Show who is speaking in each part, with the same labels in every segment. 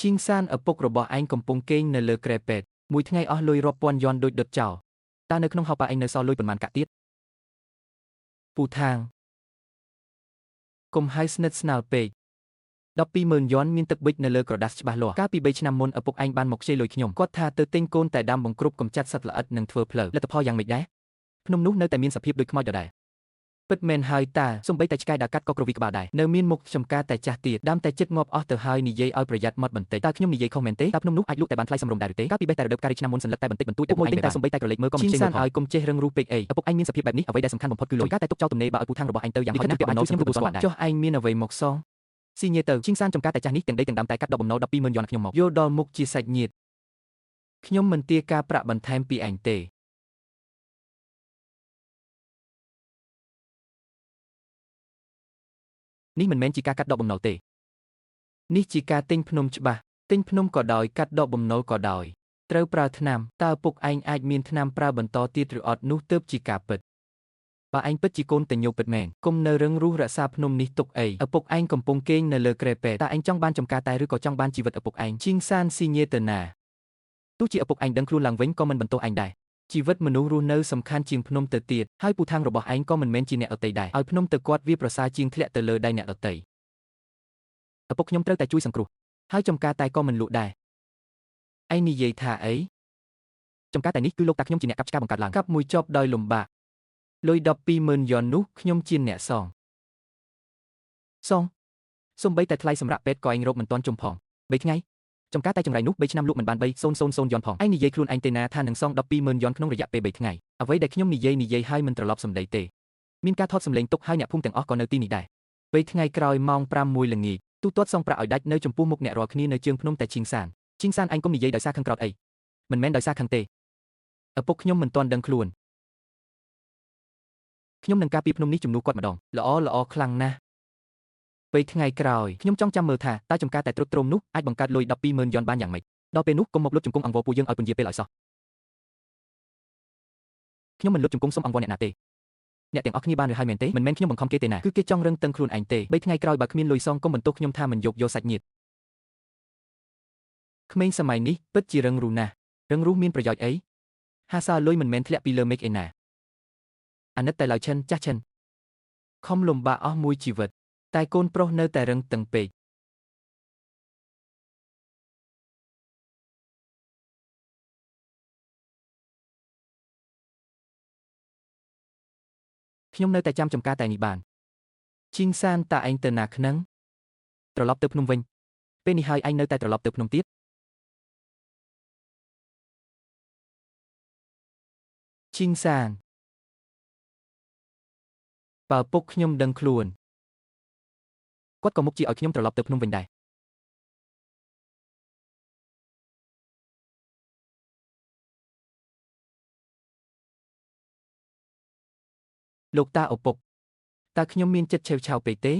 Speaker 1: ឈីងសានឪពុករបស់ឯងកំពុងគេងនៅលើគ្រែពេទ្យមួយថ្ងៃអស់លុយរាប់ពាន់យ៉នដូចដុតចោលតើនៅក្នុងហោប៉ាឯងនៅសល់លុយប៉ុន្មានកាក់ទៀតពូថាងកុំហៅស្និទ្ធស្នាលពេក120000យ៉នមានទឹកប៊ិចនៅលើក្រដាសច្បាស់លាស់កាលពី3ឆ្នាំមុនឪពុកឯងបានមកខ្ចីលុយខ្ញុំគាត់ថាទៅទិញកូនតែដាំបង្គ្រប់កំចាត់សត្វល្អិតនិងធ្វើផ្លូវលទ្ធផលយ៉ាងម៉េចដែរភ្នំនោះនៅតែមានសភាពដូចខ្មោចដដែលពិតមែនហើយតាសំបីតែឆ្កែដើរកាត់ក៏គ្រវីក្បាលដែរនៅមានមុខចំការតែចាស់ទៀតដាំតែចិត្តងាប់អស់ទៅហើយនិយាយឲ្យប្រយ័ត្នមាត់បន្តិចតើខ្ញុំនិយាយខុសមែនទេតើភ្នំនោះអាចលក់តែបានថ្លៃសមរម្យដែរឬទេកាលពីបេះតែរដូវកាលឆ្នាំមុនសន្លឹកតែបន្តិចបន្តួចឪពុកឯងតែសំបីតែក្រឡេកមើលក៏មិនចេះមើលផងឲ្យកុំចេះរឹងរូសពេកអីឪពុកឯងមានសភាពបែបនេះអ្វីដែលសំខាន់បំផុតគឺលុយការតែទុកចោលទំនេរបើឲ្យពូថាងរបស់ឯងទៅយ៉ាងហោចណាស់ក៏អាចខ្ញុំទទួលស្គាល់ដែរចុះឯងមានអ្វីមកសងស៊ីញ៉េទៅឈីងសានចំការតែចាស់នេះទាំងដីទាំងដាំតែកាត់ដកបំណុល120000យ៉នខ្ញុំមកយកដល់មុខជាសាច់ញាតិខ្ញុំមិនទារការប្រាក់បន្ថែមពីឯងទេនេះមិនមែនជាការកាត់ដកបំណុលទេនេះជាការទិញភ្នំច្បាស់ទិញភ្នំក៏ដោយកាត់ដកបំណុលក៏ដោយត្រូវប្រើថ្នាំតើឪពុកឯងអាចមានថ្នាំប្រើបន្តទៀតឬអត់នោះទើបជាការពិតបើឯងពិតជាកូនតញោពិតមែនគុំនៅរឹងរូសរក្សាភ្នំនេះទុកអីឪពុកឯងកំពុងគេងនៅលើគ្រែពេទ្យតើឯងចង់បានចំការតែឬក៏ចង់បានជីវិតឪពុកឯងឈីងសានស៊ីញ៉េទៅណាទោះជាឪពុកឯងដឹងខ្លួនឡើងវិញក៏មិនបន្ទោសឯងដែរជីវិតមនុស្សរស់នៅសំខាន់ជាងភ្នំទៅទៀតហើយពូថាងរបស់ឯងក៏មិនមែនជាអ្នកដទៃដែរឲ្យភ្នំទៅគាត់វាប្រសើរជាងធ្លាក់ទៅលើដៃអ្នកដទៃឪពុកខ្ញុំត្រូវតែជួយសង្គ្រោះហើយចំការតែក៏មិនលក់ដែរឯងនិយាយថាអីចំការតែនេះគឺលោកតាខ្ញុំជាអ្នកកាប់ឆ្ការបង្កើតឡើងកាប់មួយចប់ដោយលំបាកលុយ120000យ៉ននោះខ្ញុំជាអ្នកសងសំបីតែថ្លៃសម្រាប់ពេទ្យក៏ឯងរកមិនទាន់ជុំផង3ថ្ងៃចំការតែចង្រៃនោះ3ឆ្នាំលក់មិនបាន3000យ៉នផងឯងនិយាយខ្លួនឯងទេណាថានឹងសង120000យ៉នក្នុងរយៈពេល3ថ្ងៃអ្វីដែលខ្ញុំនិយាយហើយមិនត្រឡប់សម្ដីទេមានការថតសម្លេងទុកហើយអ្នកភូមិទាំងអស់ក៏នៅទីនេះដែរពេលថ្ងៃក្រោយម៉ោង5:00 ល្ងាចទូទាត់សងប្រាក់ឲ្យដាច់នៅចំពោះមុខអ្នករាល់គ្នានៅជើងភ្នំតែឈីងសានឯងកុំនិយាយដោយសារខឹងក្រោធអីមិនមែនដោយសារខឹងទេឪពុកខ្ញុំមិនទាន់ដឹងខ្លួនខ្ញុំនឹងការពារភ្នំនេះជំនួសគាត់ម្ដងល្អខ្លាំងណាស់ពេលថ្ងៃក្រោយខ្ញុំចង់ចាំមើលថាតើចំការតែទ្រុឌទ្រោមនោះអាចបង្កើតលុយ120000យ៉នបានយ៉ាងម៉េចដល់ពេលនោះកុំមកលុតជង្គង់អង្វរពួកយើងឲ្យពន្យាពេលឲ្យសោះខ្ញុំមិនលុតជង្គង់សុំអង្វរអ្នកណាទេអ្នកទាំងអស់គ្នាបានឬហើយមែនទេមិនមែនខ្ញុំបង្ខំគេទេណាគឺគេចង់រឹងតឹងខ្លួនឯងទេ3ថ្ងៃក្រោយបើគ្មានលុយសងកុំបន្ទោសខ្ញុំថាមិនយកសាច់ញាតិក្មេងសម័យនេះពិតជារឹងរូសណាស់រឹងរូសមានប្រយោជន៍អីហាសាលុយមិនមែនធ្លាក់ពីលើមេឃឯណាអាណិតតែឡើយឈិនចាស់ឈិនខំលំបាកអស់មួយជីវិតតែកូនប្រុសនៅតែរឹងតឹងពេកខ្ញុំនៅតែចាំចំការតែនេះបានឈីងសានតើឯងទៅណាខ្នឹងត្រឡប់ទៅភ្នំវិញពេលនេះហើយឯងនៅតែត្រឡប់ទៅភ្នំទៀតឈីងសានបើពុកខ្ញុំដឹងខ្លួនគាត់ក៏មុខជាឲ្យខ្ញុំត្រឡប់ទៅភ្នំវិញដែរលោកតាឪពុកតើខ្ញុំមានចិត្តឆេវឆាវពេកទេ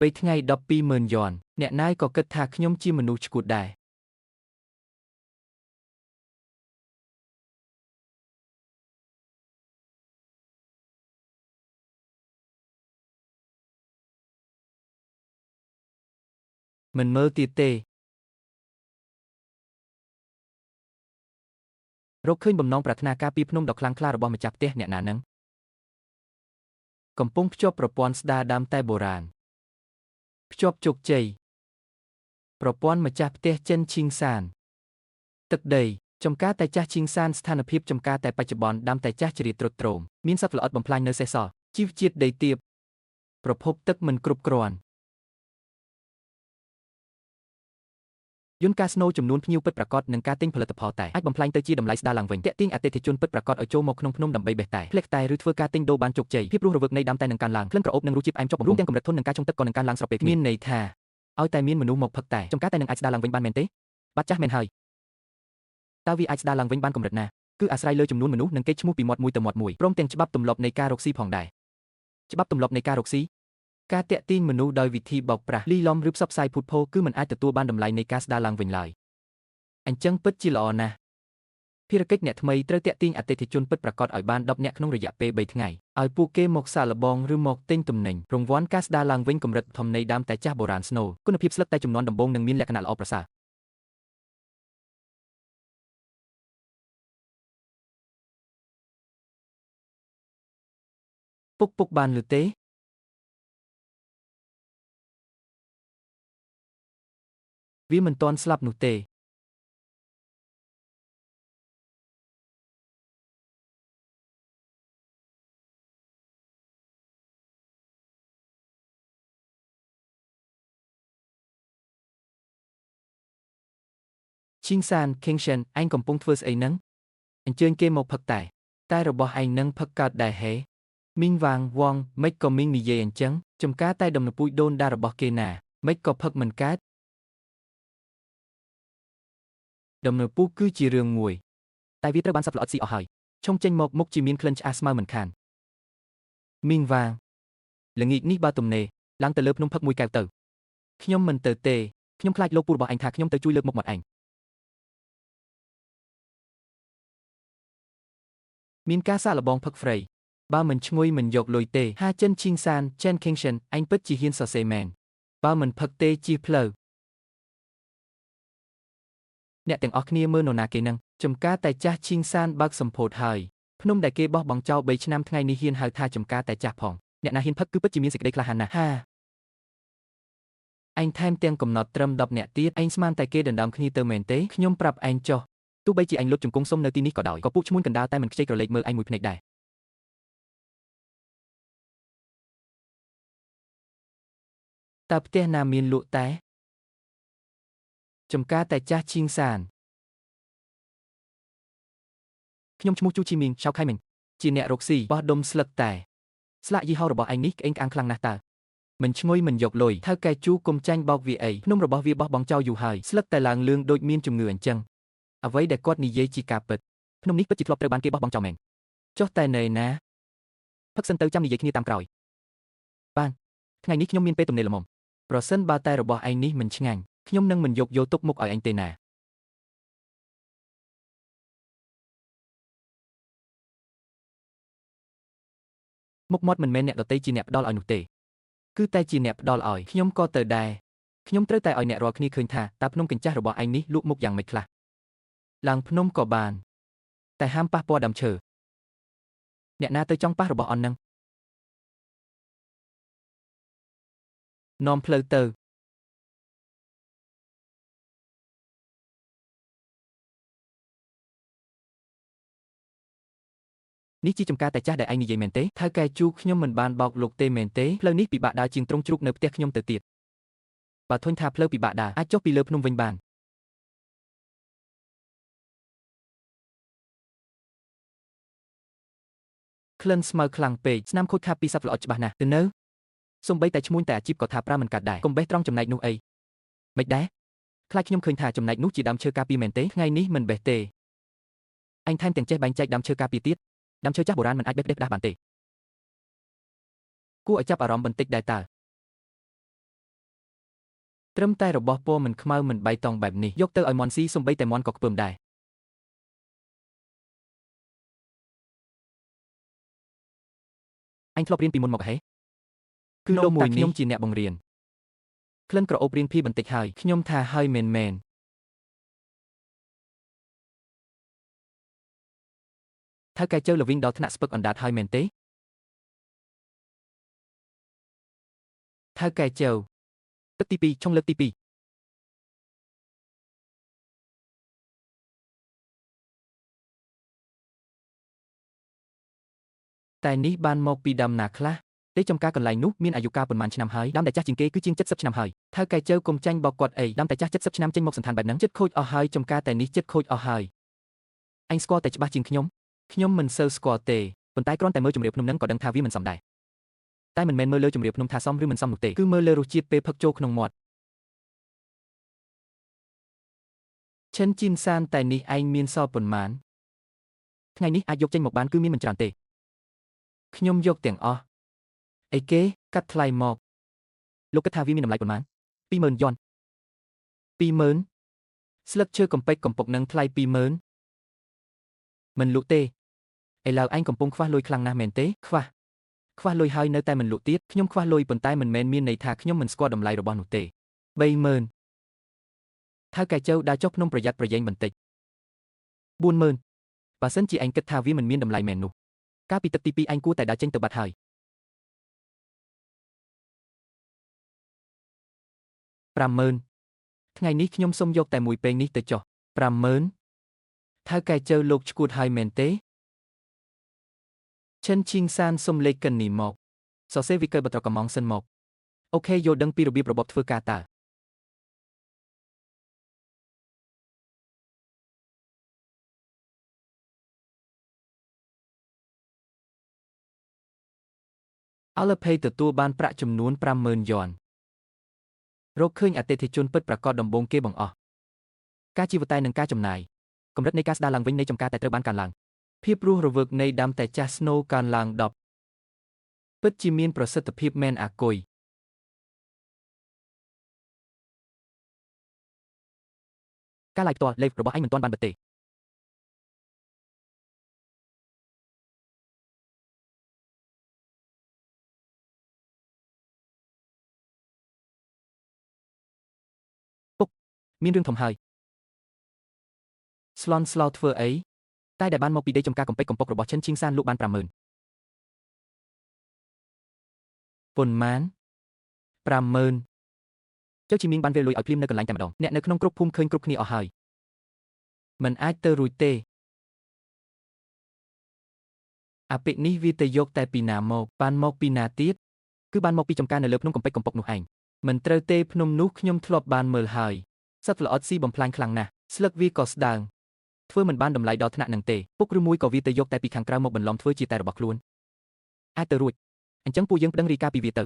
Speaker 1: ពេលថ្ងៃ120000យ៉នអ្នកណាយក៏គិតថាខ្ញុំជាមនុស្សឆ្កួតដែរមិនមើលទៀតទេរកឃើញបំណងប្រាថ្នាការពីភ្នំដ៏ខ្លាំងក្លារបស់ម្ចាស់ផ្ទះអ្នកណានឹងកំពុងភ្ជាប់ប្រព័ន្ធស្ដារដើមតែបុរាណភ្ជាប់ជោគជ័យប្រព័ន្ធម្ចាស់ផ្ទះចិនឈីងសានទឹកដីចំការតែចាស់ឈីងសានស្ថានភាពចំការតែបច្ចុប្បន្នដាំតែចាស់ជ្រាទ្រុឌទ្រោមមានសត្វល្អិតបំផ្លាញនៅសេសសល់ជីវជាតិដីទាបប្រភពទឹកមិនគ្រប់គ្រាន់យន្តកាស្នូចំនួនភ្ញៀវពិតប្រាកដនឹងការទិញផលិតផលតែអាចបំផ្លាញទៅជាតម្លៃស្ដារឡើងវិញទាក់ទាញអតិថិជនពិតប្រាកដឲ្យចូលមកក្នុងភ្នំដើម្បីបេះតែផ្លែកតែឬធ្វើការទិញដូរបានជោគជ័យភាពរស់រវើកនៃដើមតែនឹងកើនឡើងក្លិនក្រអូបនិងរសជាតិផ្អែមជាប់បំរុងទាំងកម្រិតធន់នឹងការឆុងទឹកក៏នឹងកើនឡើងស្របពេលគ្នាមានន័យថាឲ្យតែមានមនុស្សមកផឹកតែចំការតែនឹងអាចស្ដារឡើងវិញបានមែនទេបាត់ចាស់មែនហើយតើវាអាចស្ដារឡើងវិញបានកម្រិតណាគឺអាស្រ័យលើចំនួនមនុស្សនិងកេរ្តិ៍ឈ្មោះពីមាត់មួយទៅមាត់មួយព្រមទាំងច្បាប់ទម្លាប់នៃការរកស៊ីផងដែរច្បាប់ទម្លាប់នៃការរកស៊ីការតាក់ទាញមនុស្សដោយវិធីបោកប្រាស់លីឡំឬផ្សព្វផ្សាយភូតភរគឺមិនអាចទទួលបានតម្លៃនៃការស្ដារឡើងវិញឡើយអញ្ចឹងពិតជាល្អណាស់ ភារកិច្ចអ្នកថ្មីត្រូវតាក់ទាញអតិថិជនពិតប្រាកដឲ្យបាន10នាក់ក្នុងរយៈពេល3ថ្ងៃឲ្យពួកគេមកសាកល្បងឬមកទិញទំនិញរង្វាន់ការស្ដារឡើងវិញកម្រិតធំនៃដើមតែចាស់បុរាណស្នូលគុណភាពស្លឹកតែចំនួនដំបូងនឹងមានលក្ខណៈល្អប្រសើរពុកបានឬទេវាមិនទាន់ស្លាប់នោះទេឈីងសាន King Shen ឯងកំពុងធ្វើស្អីហ្នឹងអញ្ជើញគេមកផឹកតែរបស់ឯងនឹងផឹកកើតដែរហេមីងវាងវងមិនក៏មីងនិយាយអញ្ចឹងចំការតែដំណពូជដូនដារបស់គេណាមិនក៏ផឹកមិនកើតដំណពូជគឺជារឿងមួយតែវាត្រូវបានសត្វល្អិតស៊ីអស់ហើយឆុងចេញមកមុខជាមានក្លិនឆ្អាបស្មើមិនខានមីងវាងល្ងាចនេះបើទំនេរឡើងទៅលើភ្នំផឹកមួយកែវទៅខ្ញុំមិនទៅទេខ្ញុំខ្លាចលោកពូរបស់ឯងថាខ្ញុំទៅជួយលើកមុខមាត់ឯងមានការសាកល្បងផឹកហ្វ្រៃបើមិនឈ្ងុយមិនយកលុយទេហាចិនឈីងសានចេន King Shen ឯងពិតជាហ៊ានសរសេរមែនបើមិនផឹកទេជិះផ្លូវអ្នកទាំងអស់គ្នាមើលនរណាគេនឹងចំការតែចាស់ឈីងសានបើកសម្ពោធហើយភ្នំដែលគេបោះបង់ចោល3ឆ្នាំថ្ងៃនេះហ៊ានហៅថាចំការតែចាស់ផងអ្នកណាហ៊ានផឹកគឺពិតជាមានសេចក្តីក្លាហានណាស់ហាឯងថែមទាំងកំណត់ត្រឹម10នាក់ទៀតឯងស្មានតែគេដណ្ដើមគ្នាទៅមែនទេខ្ញុំប្រាប់ឯងចុះទោះបីជាឯងលុតជង្គង់សុំនៅទីនេះក៏ដោយក៏ពួកឈ្មួញកណ្ដាលតែមិនខ្ជិលក្រឡេកមើលឯងមួយភ្នែកដែរតើផ្ទះណាមានលក់តែចំការតែចាស់ឈីងសានខ្ញុំឈ្មោះជូជីមីងឆៅខៃមីងជាអ្នករកស៊ីបោះដុំស្លឹកតែស្លាកយីហោរបស់ឯងនេះក្អេងក្អាងខ្លាំងណាស់តើមិនឈ្ងុយមិនយកលុយថៅកែជូកុំចាញ់បោកវាអីភ្នំរបស់វាបោះបង់ចោលយូរហើយស្លឹកតែឡើងលឿងដូចមានជំងឺអញ្ចឹងអ្វីដែលគាត់និយាយជាការពិតភ្នំនេះពិតជាធ្លាប់ត្រូវបានគេបោះបង់ចោលមែនចុះតែនៅណាផឹកសិនទៅចាំនិយាយគ្នាតាមក្រោយបានថ្ងៃនេះខ្ញុំមានពេលទំនេរល្មមប្រសិនបើតែរបស់ឯងនេះមិនឆ្ងាញ់ខ្ញុំនឹងមិនយកទុកមុខឲ្យឯងទេណាមុខមាត់មិនមែនអ្នកដតីជាអ្នកផ្ដល់ឲ្យនោះទេគឺតែជាអ្នកផ្ដល់ឲ្យខ្ញុំក៏ទៅដែរខ្ញុំត្រូវតែឲ្យអ្នករាល់គ្នាឃើញថាតើភ្នំកញ្ចាស់របស់ឯងនេះលក់មុខយ៉ាងម៉េចខ្លះឡើងភ្នំក៏បានតែហាមប៉ះពាល់ដើមឈើអ្នកណាទៅចង់ប៉ះរបស់អន់នឹងនាំផ្លូវទៅនេះជាចំការតែចាស់ដែលឯងនិយាយមែនទេថៅកែជូខ្ញុំមិនបានបោកលោកទេមែនទេផ្លូវនេះពិបាកដើរជាងទ្រង់ជ្រូកនៅផ្ទះខ្ញុំទៅទៀតបើធុញថាផ្លូវពិបាកដើរអាចចុះពីលើភ្នំវិញបានក្លិនស្មៅខ្លាំងពេកស្នាមខូចខាតពីសត្វល្អិតច្បាស់ណាស់ទៅនៅសំបីតែឈ្មួញតែអាជីពក៏ថាប្រើមិនកាត់ដែរកុំបេះត្រង់ចំណែកនោះអីមិនដែរខ្លាចខ្ញុំឃើញថាចំណែកនោះជាដើមឈើការពារមែនទេថ្ងៃនេះមិនបេះទេអញថែមទាំងចេះបែងចែកដើមឈើការពារទៀតដើមឈើចាស់បុរាណមិនអាចបេះផ្ដេសផ្ដាសបានទេគួរឲ្យចាប់អារម្មណ៍បន្តិចដែរតើត្រឹមតែរបស់ពណ៌មិនខ្មៅមិនបៃតងបែបនេះយកទៅឲ្យមន់ស៊ីសំបីតែមន់ក៏ខ្ពើមដែរអញធ្លាប់រៀនពីមុនមកហេគឺលោកមួយនេះខ្ញុំជាអ្នកបង្រៀនក្លិនក្រអូបរៀងភីបន្តិចហើយខ្ញុំថាហើយមែនថៅកែជើលវិញដល់ថ្នាក់ស្ពឹកអណ្ដាតហើយមែនទេថៅកែជើទឹកទី2ឆុងលើកទី2តែនេះបានមកពីដើមណាខ្លះទេចំការកន្លែងនោះមានអាយុកាលប៉ុន្មានឆ្នាំហើយដើមតែចាស់ជាងគេគឺជាង70ឆ្នាំហើយថៅកែជើកុំចាញ់បោកគាត់អីដើមតែចាស់70ឆ្នាំចេញមកសន្តានបែបហ្នឹងចិត្តខូចអស់ហើយចំការតែនេះចិត្តខូចអស់ហើយអញស្គាល់តែច្បាស់ជាងខ្ញុំមិនសូវស្គាល់ទេប៉ុន្តែគ្រាន់តែមើលជំរាបភ្នំហ្នឹងក៏ដឹងថាវាមិនសមដែរតែមិនមែនមើលលើជំរាបភ្នំថាសមឬមិនសមនោះទេគឺមើលលើរសជាតិពេលផឹកចូលក្នុងមាត់ឈិនជីនសានតែនេះឯងមានសល់ប៉ុន្មានថ្ងៃនេះអាចយកចេញមកបានគឺមានមិនច្រើនទេខ្ញុំយកទាំងអស់អីគេកាត់ថ្លៃមកលោកគិតថាវាមានតម្លៃប៉ុន្មាន20000 យ៉ន20000ស្លឹកឈើកំពេចកំពុកនឹងថ្លៃ20000 មិនលក់ទេឥឡូវអញកំពុងខ្វះលុយខ្លាំងណាស់មែនទេខ្វះលុយហើយនៅតែមិនលក់ទៀតខ្ញុំខ្វះលុយប៉ុន្តែមិនមែនមានន័យថាខ្ញុំមិនស្គាល់តម្លៃរបស់នោះទេ30000ថៅកែជើដើរចុះភ្នំប្រយ័ត្នប្រយែងបន្តិច40000បើសិនជាអញគិតថាវាមិនមានតម្លៃមែននោះកាលពីទឹកទី2អញគួរតែដើរចេញទៅបាត់ហើយ50000ថ្ងៃនេះខ្ញុំសុំយកតែមួយពេងនេះទៅចុះ50000ថៅកែជើលោកឈួតហើយមែនទេឈិនឈីងសានសុំលេខកិននេះមកសរសេរវិកលបត្រកំងសិនមកអូខេយល់ដឹងពីរបៀបរបបធ្វើការតើAlipay ទទួលបានប្រាក់ចំនួន50000យ៉នរកឃើញអតិថិជនពិតប្រាកដដំបូងគេបង្អស់ការជីវតែនិងការចំណាយកម្រិតនៃការស្ដារឡើងវិញនៃចំការតែត្រូវបានកើនឡើងភាពរស់រវើកនៃដាំតែចាស់ស្នូកើនឡើង10ពិតជាមានប្រសិទ្ធភាពមែនអាគុយការ live ផ្ទាល់ live របស់អញមិនទាន់បានបិទទេពុកមានរឿងធំហើយស្លន់ស្លោធ្វើអីតែដែលបានមកពីដីចំការកំពេចកំពុករបស់ឈិនឈីងសានលក់បាន50000ប៉ុន្មាន50000ចៅជីមីងបានវាលលុយឲ្យភ្លាមនៅកន្លែងតែម្ដងអ្នកនៅក្នុងគ្រប់ភូមិឃើញគ្រប់គ្នាអស់ហើយមិនអាចទៅរួចទេអាពិនេះវាទៅយកតែពីណាមកបានមកពីណាទៀតគឺបានមកពីចំការនៅលើភ្នំកំពេចកំពុកនោះឯងមិនត្រូវទេភ្នំនោះខ្ញុំធ្លាប់បានមើលហើយសត្វល្អិតស៊ីបំផ្លាញខ្លាំងណាស់ស្លឹកវាក៏ស្ដើងធ្វើមិនបានតម្លៃដល់ថ្នាក់នឹងទេពុកឬមួយក៏វាទៅយកតែពីខាងក្រៅមកបន្លំធ្វើជាតែរបស់ខ្លួនអាចទៅរួចអញ្ចឹងពួកយើងប្តឹងរីកាពីវាទៅ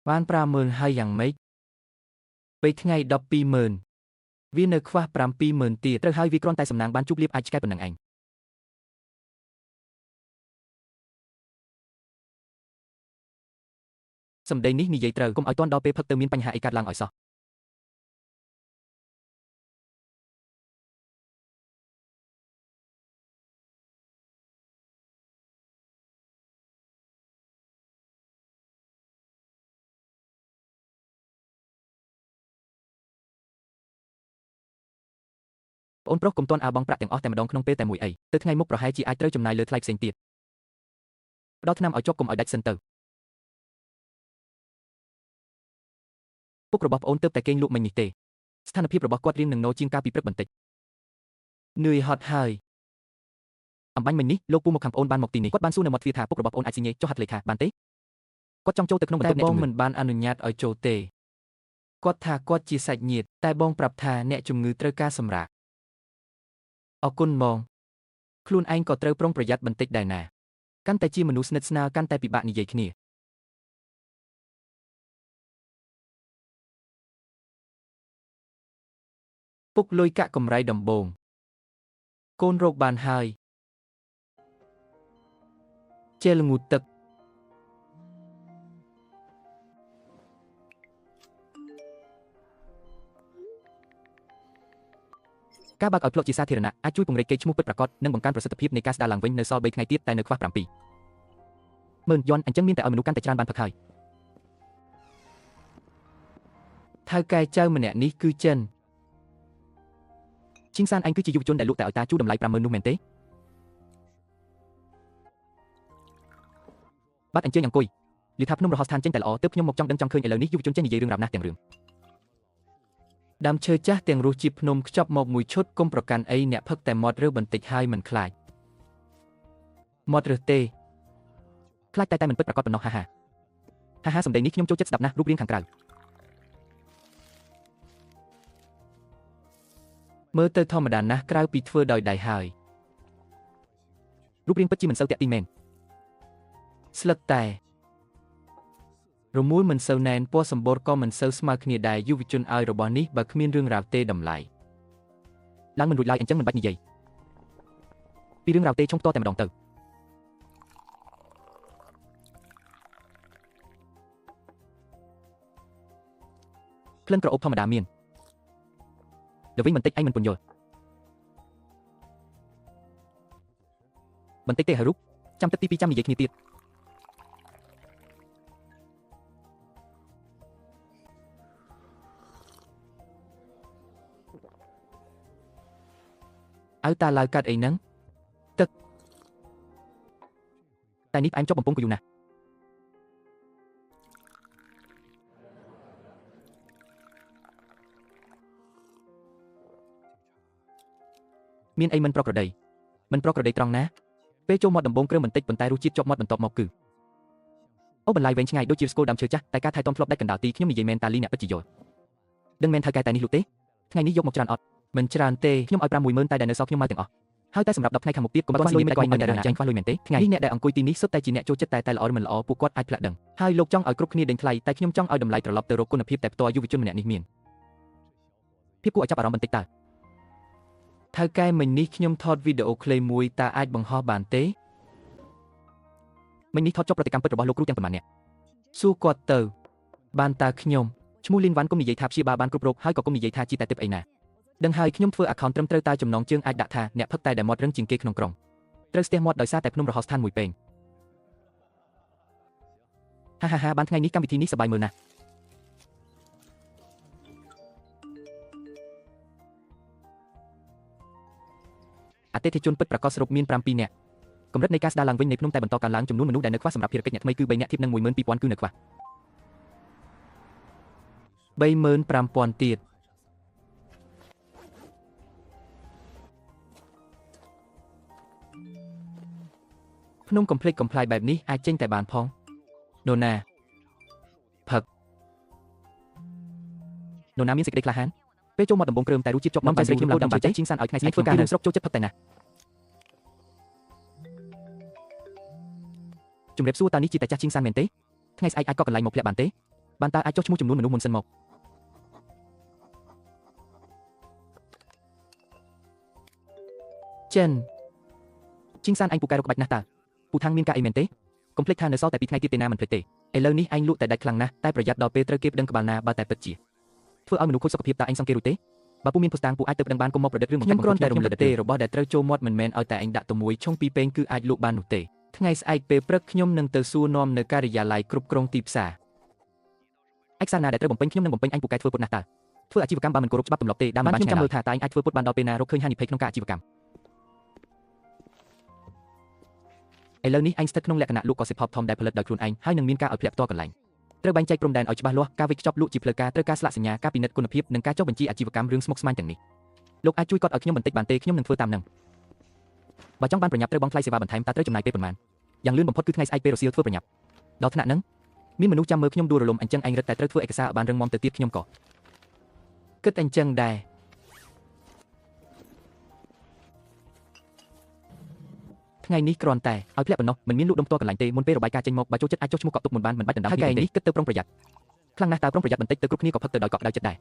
Speaker 1: បាន50000ហើយយ៉ាងម៉េចពេលថ្ងៃ120,000វានៅខ្វះ70000ទៀតត្រូវហើយវាគ្រាន់តែសំណាងបានជប់លៀបអាចឆ្កែប៉ុណ្ណឹងឯងសម្ដីនេះនិយាយត្រូវកុំឲ្យទាន់ដល់ពេលផឹកទៅមានបញ្ហាអីកើតឡើងឲ្យសោះបងប្រុសកុំទាន់អាបងប្រាក់ទាំងអស់តែម្ដងក្នុងពេលតែមួយអីទៅថ្ងៃមុខប្រហែលជាអាចត្រូវចំណាយលើថ្លៃផ្សេងទៀតផ្ដល់ថ្នាំឲ្យជាប់កុំឲ្យដាច់សិនទៅពុករបស់ប្អូនទើបតែគេងលក់មិញនេះទេស្ថានភាពរបស់គាត់រៀងនឹងណូជាងកាលពីព្រឹកបន្តិចនឿយហត់ហើយអំបញ្ញមិញនេះលោកពូមកខាងប្អូនបានមកទីនេះគាត់បានសួរនៅមាត់ទ្វារថាពុករបស់ប្អូនអាចស៊ីញេចុះហត្ថលេខាបានទេគាត់ចង់ចូលទៅក្នុងបន្ទប់អ្នកជំងឺតែបងមិនបានអនុញ្ញាតឲ្យចូលទេគាត់ថាគាត់ជាសាច់ញាតិតែបងប្រាប់ថាអ្នកជំងឺត្រូវការសម្រាកអរគុណបងខ្លួនឯងក៏ត្រូវប្រុងប្រយ័ត្នបន្តិចដែរណាកាន់តែជាមនុស្សស្និទ្ធស្នាលកាន់តែពិបាកនិយាយគ្នាពុកលុយកាក់កម្រៃដំបងកូនរោគបានហើយជេលងូទឹកការបើកឲ្យភ្លុកជាសាធារណៈអាចជួយពង្រីកកេរ្តិ៍ឈ្មោះពិតប្រាកដនិងបង្កើនប្រសិទ្ធភាពនៃការស្ដារឡើងវិញនៅសល់3ថ្ងៃទៀតតែនៅខ្វះ70000យ៉នអញ្ចឹងមានតែឲ្យមនុស្សកាន់តែច្រើនបានផឹកហើយថៅកែចៅម្នាក់នេះគឺចិនឈីងសានអញគឺជាយុវជនដែលលក់តែឲ្យតាជូតម្លៃ50000នោះមែនទេបាទអញ្ជើញអង្គុយលីថាភ្នំរហស្ថានចេញតែល្អទើបខ្ញុំមកចង់ដឹងចង់ឃើញឥឡូវនេះយុវជនចេះនិយាយរឿងរ៉ាវណាស់ទាំងរឿងដើមឈើចាស់ទាំងរស់ជាភ្នំខ្ចប់មកមួយឈុតគុំប្រកាន់អីអ្នកផឹកតែមាត់រើបន្តិចហើយមិនខ្លាចមាត់រើទេខ្លាចតែមិនពិតប្រាកដប៉ុណ្ណោះហាហាសម្ដីនេះខ្ញុំចូលចិត្តស្ដាប់ណាស់រូបរាងខាងក្រៅមើលទៅធម្មតាណាស់ក្រៅពីធ្វើដោយដៃហើយរូបរាងពិតជាមិនសូវតាក់ទាញមែនស្លឹកតែរមូលមិនសូវណែនពណ៌សម្បូរក៏មិនសូវស្មើគ្នាដែរយុវជនឲ្យរបស់នេះបើគ្មានរឿងរ៉ាវទេតម្លៃឡើងមិនរួចឡើយអញ្ចឹងមិនបាច់និយាយពីរឿងរ៉ាវទេឆុងតតែម្ដងទៅក្លិនក្រអូបធម្មតាមានដល់វិញបន្តិចឯងមិនពន្យល់ បន្តិចទេហើយរូបចាំទឹកទី2ចាំនិយាយគ្នាទៀតអើតាឡើយកាត់អីហ្នឹងទឹកតែនេះផ្អែមជាប់បំពង់ក៏យូរណាស់មានអីមិនប្រក្រតីត្រង់ណាពេលចូលមាត់ដំបងគ្រឿងបន្តិចប៉ុន្តែរសជាតិជាប់មាត់បន្ទាប់មកគឺអូបន្លាយវែងឆ្ងាយដូចជាស្គរដើមឈើចាស់តែការថែទាំធ្លាប់ដាច់កណ្ដាលទីខ្ញុំនិយាយមែនតាលីអ្នកពិតជាយល់ដឹងមែនថៅកែតែនេះលក់ទេថ្ងៃនេះយកមកច្រើនអត់មិនច្រើនទេខ្ញុំឲ្យ 500,000 តែដែលនៅសល់ខ្ញុំមកទាំងអស់ហើយតែសម្រាប់10ថ្ងៃខាងមុខទៀតកុំខ្វះលុយមិនគាត់មិនចាញ់ខ្វះលុយមែនទេថ្ងៃនេះអ្នកដែលអង្គុយទីនេះសុទ្ធតែជាអ្នកចូលចិត្តតែល្អឬមិនល្អពួកគាត់អាចផ្លាក់ដឹងហើយលោកចង់ឲ្យគ្រប់គ្នាដេញថ្លៃតែខ្ញុំចង់ឲ្យតម្លៃត្រឡប់ទៅរកគុណភាពតែផ្ទាល់យុវជនម្នាក់នេះមានភាពគួរឲ្យចាប់អារម្មណ៍បន្តិចតើថៅកែមិញនេះខ្ញុំថតវីដេអូខ្លីមួយតើអាចបង្ហោះបានទេមិញនេះថតចុះប្រតិកម្មពិតរបស់លោកគ្រូទាំងប៉ុន្មានអ្នកសួរគាត់ទៅបានតើខ្ញុំឈ្មោះលីនវ៉ាន់គុំនិយាយថាព្យាបាលបានគ្រប់រោគហើយក៏គុំនិយាយថាជាតែទឹកអីណាដឹងហើយខ្ញុំធ្វើ account ត្រឹមត្រូវតើចំណងជើងអាចដាក់ថាអ្នកផឹកតែដែលមាត់រឹងជាងគេក្នុងក្រុងត្រូវស្ទះមាត់ដោយសារតែភ្នំរហោស្ថានមួយពេងហាបានថ្ងៃនេះកម្មវិធីនេះសប្បាយមើលណាស់អតិថិជនពិតប្រាកដសរុបមាន7នាក់កម្រិតនៃការស្ដារឡើងវិញនៃភ្នំតែបន្តកើនឡើងចំនួនមនុស្សដែលនៅខ្វះសម្រាប់ភារកិច្ចអ្នកថ្មីគឺ3នាក់ធៀបនឹង 12,000 គឺនៅខ្វះ 35,000 ទៀតភ្នំកំភ្លេចកំ pl ាយបែបនេះអាចចេញតែបានផងនរណាផឹកនរណាមានសេចក្តីក្លាហានពេលចូលមកដំបងគ្រើមតែរសជាតិជាប់មកបានស្រីខ្ញុំឡើងតាមបានចេះជីងសានឲ្យថ្ងៃស្អែកធ្វើការនៅស្រុកចូលចិត្តផឹកតែណាជំរាបសួរតើនេះជាតែចាស់ជីងសានមែនទេថ្ងៃស្អែកអាចក៏កន្លែងមកផ្លាក់បានទេបានតើអាចចុះឈ្មោះចំនួនមនុស្សមុនសិនមកចិនជីងសានអញពូកែរកក្បាច់ណាស់តើពូថាងមានការអីមែនទេកុំភ្លេចថានៅសល់តែ2ថ្ងៃទៀតទេណាមិនភ្លេចទេឥឡូវនេះអញលក់តែដាច់ខ្លាំងណាស់តែប្រយ័ត្នដល់ពេលត្រូវគេប្តឹងក្បាលណាបើតែពិតជាធ្វើឲ្យមនុស្សខូចសុខភាពតើអញសង្កេតរួចទេបើពូមានភស្តុតាងពូអាចទៅប្តឹងបានកុំមកប្រឌិតរឿងបង្កើតខ្ញុំគ្រាន់តែរំលឹកទេរបស់ដែលត្រូវចូលមាត់មិនមែនឲ្យតែអញដាក់ទៅមួយឆុងពីរពេងគឺអាចលក់បាននោះទេថ្ងៃស្អែកពេលព្រឹកខ្ញុំនឹងទៅសួរនាំនៅការិយាល័យគ្រប់គ្រងទីផ្សារឯកសារណាដែលត្រូវបំពេញខ្ញុំនឹងបំពេញអញពូកែធ្វើពុតណាស់តើធ្វើអាជីវកម្មបើមិនគោរពច្បាប់ទម្លាប់ទេតាមបានខ្ញុំចាំមើលថាតើអញអាចធ្វើពុតបានដល់ពេលណារកឃើញហានិភ័យក្នុងការអាជីវកម្មឥឡូវនេះអញស្ថិតក្នុងលក្ខណៈលក់កសិផលធំដែលផលិតដោយខ្លួនឯងហើយនឹងមានការឲ្យផ្លាក់ផ្ទាល់កន្លែងត្រូវបែងចែកព្រំដែនឲ្យច្បាស់លាស់ការវិចខ្ចប់លក់ជាផ្លូវការត្រូវការស្លាកសញ្ញាការពិនិត្យគុណភាពនិងការចុះបញ្ជីអាជីវកម្មរឿងស្មុគស្មាញទាំងនេះលោកអាចជួយកត់ឲ្យខ្ញុំបន្តិចបានទេខ្ញុំនឹងធ្វើតាមនឹងបើចង់បានប្រញាប់ត្រូវបង់ថ្លៃសេវាបន្ថែមតើត្រូវចំណាយពេលប៉ុន្មានយ៉ាងលឿនបំផុតគឺថ្ងៃស្អែកពេលរសៀលធ្វើប្រញាប់ដល់ថ្នាក់ហ្នឹងមានមនុស្សចាំមើលខ្ញុំដួលរលំអញ្ចឹងអញរឹតតែត្រូវធ្វើឯកសារឲ្យបានរឹងមាំទៅទៀតខ្ញុំក៏គិតអញ្ចឹងដែរថ្ងៃនេះគ្រាន់តែឲ្យផ្លាក់ប៉ុណ្ណោះមិនមានលក់ដុំផ្ទាល់កន្លែងទេមុនពេលរបាយការណ៍ចេញមកបើចូលចិត្តអាចចុះឈ្មោះកក់ទុកមុនបានមិនបាច់ដណ្ដើមពីនេះគិតទៅប្រុងប្រយ័ត្នខ្លាំងណាស់តើប្រុងប្រយ័ត្នបន្តិចទៅគ្រប់គ្នាក៏ផឹកទៅដោយកក់ក្ដៅចិត្តដែរ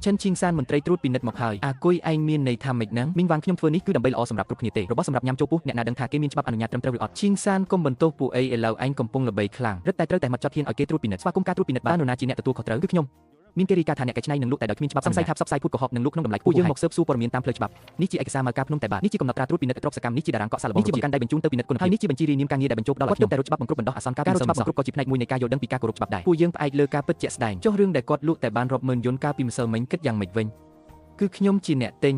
Speaker 1: ចិនជីងសានមន្ត្រីត្រួតពិនិត្យមកហើយអាគុយឯងមានន័យថាម៉េចហ្នឹងមីងវ៉ាងខ្ញុំធ្វើនេះគឺដើម្បីល្អសម្រាប់គ្រប់គ្នាទេរបស់សម្រាប់ញ៉ាំចូលពោះអ្នកណាដឹងថាគេមានច្បាប់អនុញ្ញាតត្រឹមត្រូវឬអត់ជីងសានកុំបន្ទោសពួកអីឥឡូវឯងកំពុងល្បីខ្លាំងរឹតតែត្រូវតែមកចត់ហ៊ានឲ្យគេត្រួតពិនិត្យស្វាគមន៍ការត្រួតពិនិត្យបាននរណាជាអ្នកទទួលខុសត្រូវគឺខ្ញុំមានគេរាយការណ៍ថាអ្នកកែច្នៃនឹងលក់តែដោយគ្មានច្បាប់សង្ស័យថាផ្សព្វផ្សាយភូតកុហកនឹងលក់ក្នុងតម្លៃពួកយើងមកស៊ើបសួរព័ត៌មានតាមផ្លូវច្បាប់នេះជាឯកសារមកការភ្នំតែបាទនេះជាកំណត់ត្រាត្រួតពិនិត្យទ្រព្យសកម្មនេះជាតារាងកក់សាឡបងនេះជាបង្កាន់ដៃបញ្ជូនទៅពិនិត្យគុណភាពហើយនេះជាបញ្ជីរាយនាមការងារដែលបញ្ចូលដល់គាត់តែរកច្បាប់បង្គ្រប់បណ្ដោះអាសន្នការរកច្បាប់បង្គ្រប់ក៏ជាផ្នែកមួយនៃការយល់ដឹងពីការគោរពច្បាប់ដែរពួកយើងផ្អែកលើការពិតជាក់ស្ដែងចុះរឿងដែលគាត់លក់តែបានរាប់ម៉ឺនយន្តកាលពីម្សិលមិញគិតយ៉ាងម៉េចវិញគឺខ្ញុំជាអ្នកទិញ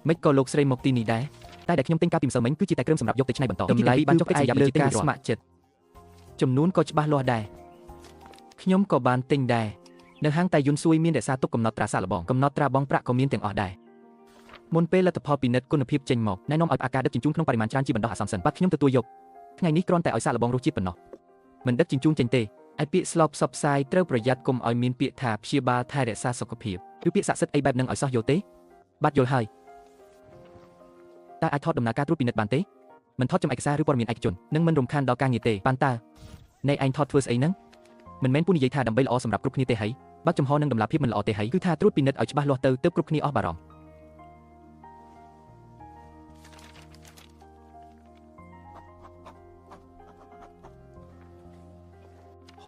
Speaker 1: មិនក៏លោកស្រីមកទីនេះដែរតែដែលខ្ញុំទិញកាលពីម្សិលមិញគឺជាតែគ្រឿងសម្រាប់យកទៅច្នៃបន្តតម្លៃបានចុះកិច្ចសន្យាលើការស្ម័គ្រចិត្តចំនួនក៏ច្បាស់លាស់ដែរខ្ញុំក៏បានទិញដែរនៅហាងតែយុនស៊ួយមានរក្សាទុកកំណត់ត្រាសាឡបងកំណត់ត្រាបងប្រាក់ក៏មានទាំងអស់ដែរមុនពេលលទ្ធផលពិនិត្យគុណភាពចេញមកណែនាំឲ្យអាការដឹកជញ្ជូនក្នុងបរិមាណច្រើនជាបណ្ដោះអាសន្នសិនបាត់ខ្ញុំទទួលយកថ្ងៃនេះគ្រាន់តែឲ្យសាឡបងរសជាតិប៉ុណ្ណោះមិនដឹកជញ្ជូនចេញទេឯពាក្យស្លោកផ្សព្វផ្សាយត្រូវប្រយ័ត្នកុំឲ្យមានពាក្យថាព្យាបាលថែរក្សាសុខភាពឬពាក្យស័ក្តិសិទ្ធិអីបែបហ្នឹងឲ្យសោះយល់ទេបាទយល់ហើយតើអាចថតដំណើរការត្រួតពិនិត្យបានទេមិនថតចំឯកសារឬព័ត៌មានឯកជននឹងមិនរំខានដល់ការងារទេបានតើនៃឯងថតធ្វើស្អីហ្នឹងមិនមែនពូនិយាយថាដើម្បីល្អសម្រាប់គ្រប់គ្នាទេហើយបើកចំហនឹងតម្លាភាពមិនល្អទេហើយគឺថាត្រួតពិនិត្យឲ្យច្បាស់លាស់ទៅទើបគ្រប់គ្នាអស់បារម្ភ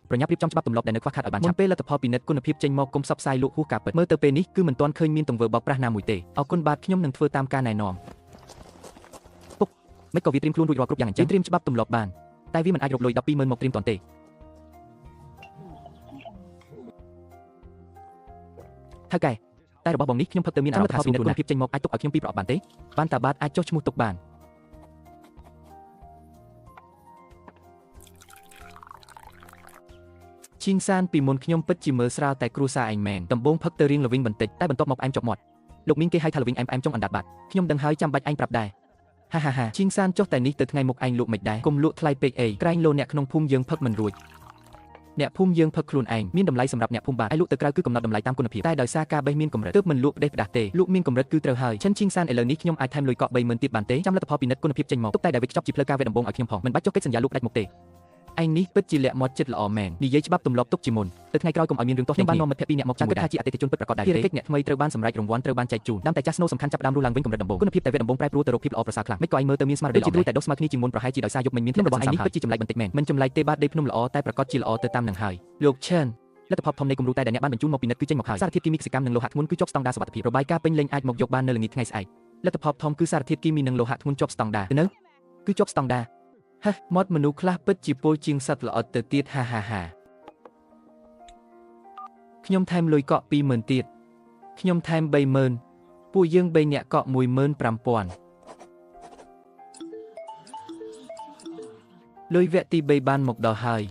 Speaker 1: ប្រញាប់រៀបចំច្បាប់ទម្លាប់ដែលនៅខ្វះខាតឲ្យបានឆាប់មុនពេលលទ្ធផលពិនិត្យគុណភាពចេញមកគុំផ្សព្វផ្សាយលក់ហួសការពិតមើលទៅពេលនេះគឺមិនទាន់ឃើញមានទង្វើបោកប្រាស់ណាមួយទេអរគុណបាទខ្ញុំនឹងធ្វើតាមការណែនាំពុកមិនក៏វាត្រៀមខ្លួនរួចរាល់គ្រប់យ៉ាងអញ្ចឹងត្រៀមច្បាប់ទម្លាប់បានតែវាមិនអាចរកលុយ 120000 មកត្រៀមតាន់ទេថៅកែតែរបស់បងនេះខ្ញុំផឹកទៅមានអារម្មណ៍ថាពីនិតគុណភាពចេញមកអាចទុកឲ្យខ្ញុំពីប្រអប់បានទេបានតាបាទអាចចុះឈ្មោះទុកបានឈីងសានពីមុនខ្ញុំពិតជាមើលស្រាលតែគ្រួសារឯងមែនដំបងផឹកទៅរៀងល្វីងបន្តិចតែបន្ទាប់មកផ្អែមចុកមាត់លោកមីងគេហៅថាល្វីងអែមចុងអណ្ដាតបាត់ខ្ញុំដឹងហើយចាំបាច់ឯងប្រាប់ដែរហាឈីងសានចុះតែនេះទៅថ្ងៃមុខឯងលក់មិនដែរកុំលក់ថ្លៃពេកអីក្រែងលោអ្នកក្នុងភូមិយើងផឹកមិនរួចអ្នកភូមិយើងផឹកខ្លួនឯងមានតម្លៃសម្រាប់អ្នកភូមិបាទឯលក់ទៅក្រៅគឺកំណត់តម្លៃតាមគុណភាពតែដោយសារការបេះមានកម្រិតទើបមិនលក់ផ្ដេសផ្ដាស់ទេលក់មានកម្រិតគឺត្រូវហើយឈិនឈីងសានឥឡូវនេះខ្ញុំអាចថែមលុយកក់ 30000 ទៀតបានទេចាំលទ្ធផលពិនិត្យគុណភាពចេញមកទុកតែដែលវាខ្ចប់ជាផ្លូវការវេទដំបងឲ្យខ្ញុំផងមិនបាច់ចុះកិច្ចសន្យាលក់ដាច់មុខទេឯងនេះពិតជាលាក់មាត់ចិត្តល្អមែននិយាយច្បាប់ទម្លាប់ទុកជាមុនទៅថ្ងៃក្រោយកុំឲ្យមានរឿងទាស់ខ្ញុំបាននាំមិត្តភក្តិ2នាក់មកចាំគិតថាជាអតិថិជនពិតប្រាកដដែរភារកិច្ចអ្នកថ្មីត្រូវបានសម្រេចរង្វាន់ត្រូវបានចែកជូនតាមតែចាស់ស្នូលសំខាន់ចាប់ដើមរស់ឡើងវិញកម្រិតដំបូងគុណភាពតែវេទដំបូងប្រែប្រួលទៅរកភាពល្អប្រសើរខ្លាំងមិនក៏ឯងមើលទៅមានស្មារតីល្អតែដុសស្មើគ្នាជាងមុនប្រហែលជាដោយសារយកមិនមានខ្ញុំរបស់ឯងនេះពិតជាចម្លែកបន្តិចមែនមិនចម្លែកទេបាទដេកភ្នំល្អតែប្រកាសជាល្អទៅតាមនឹងហើយលោកឈិនលទ្ធផលធំនៃគំរូតែដែលអ្នកបានបញ្ជូនមកពិនិត្យគឺចេញមកហើយសារធាតុគីមីសកម្មនិងលោហៈធ្ងន់គឺជាប់ស្តង់ដារសុវត្ថិភាពរបាយការណ៍ពេញលេញអាចមកយកបាននៅល្ងាចថ្ងៃស្អែកលទ្ធផលធំគឺសារធាតុគីមីនិងលោហៈធ្ងន់ជាប់ស្តង់ដារទៅនៅគឺជាប់ស្តង់ដារហេមាត់មនុស្សខ្លះពិតជាពោលជាងសត្វល្អិតទៅទៀតហាខ្ញុំថែមលុយកក់ 20000 ទៀតខ្ញុំថែម 30000ពួកយើង3នាក់កក់ 15000លុយវគ្គទី3បានមកដល់ហើយ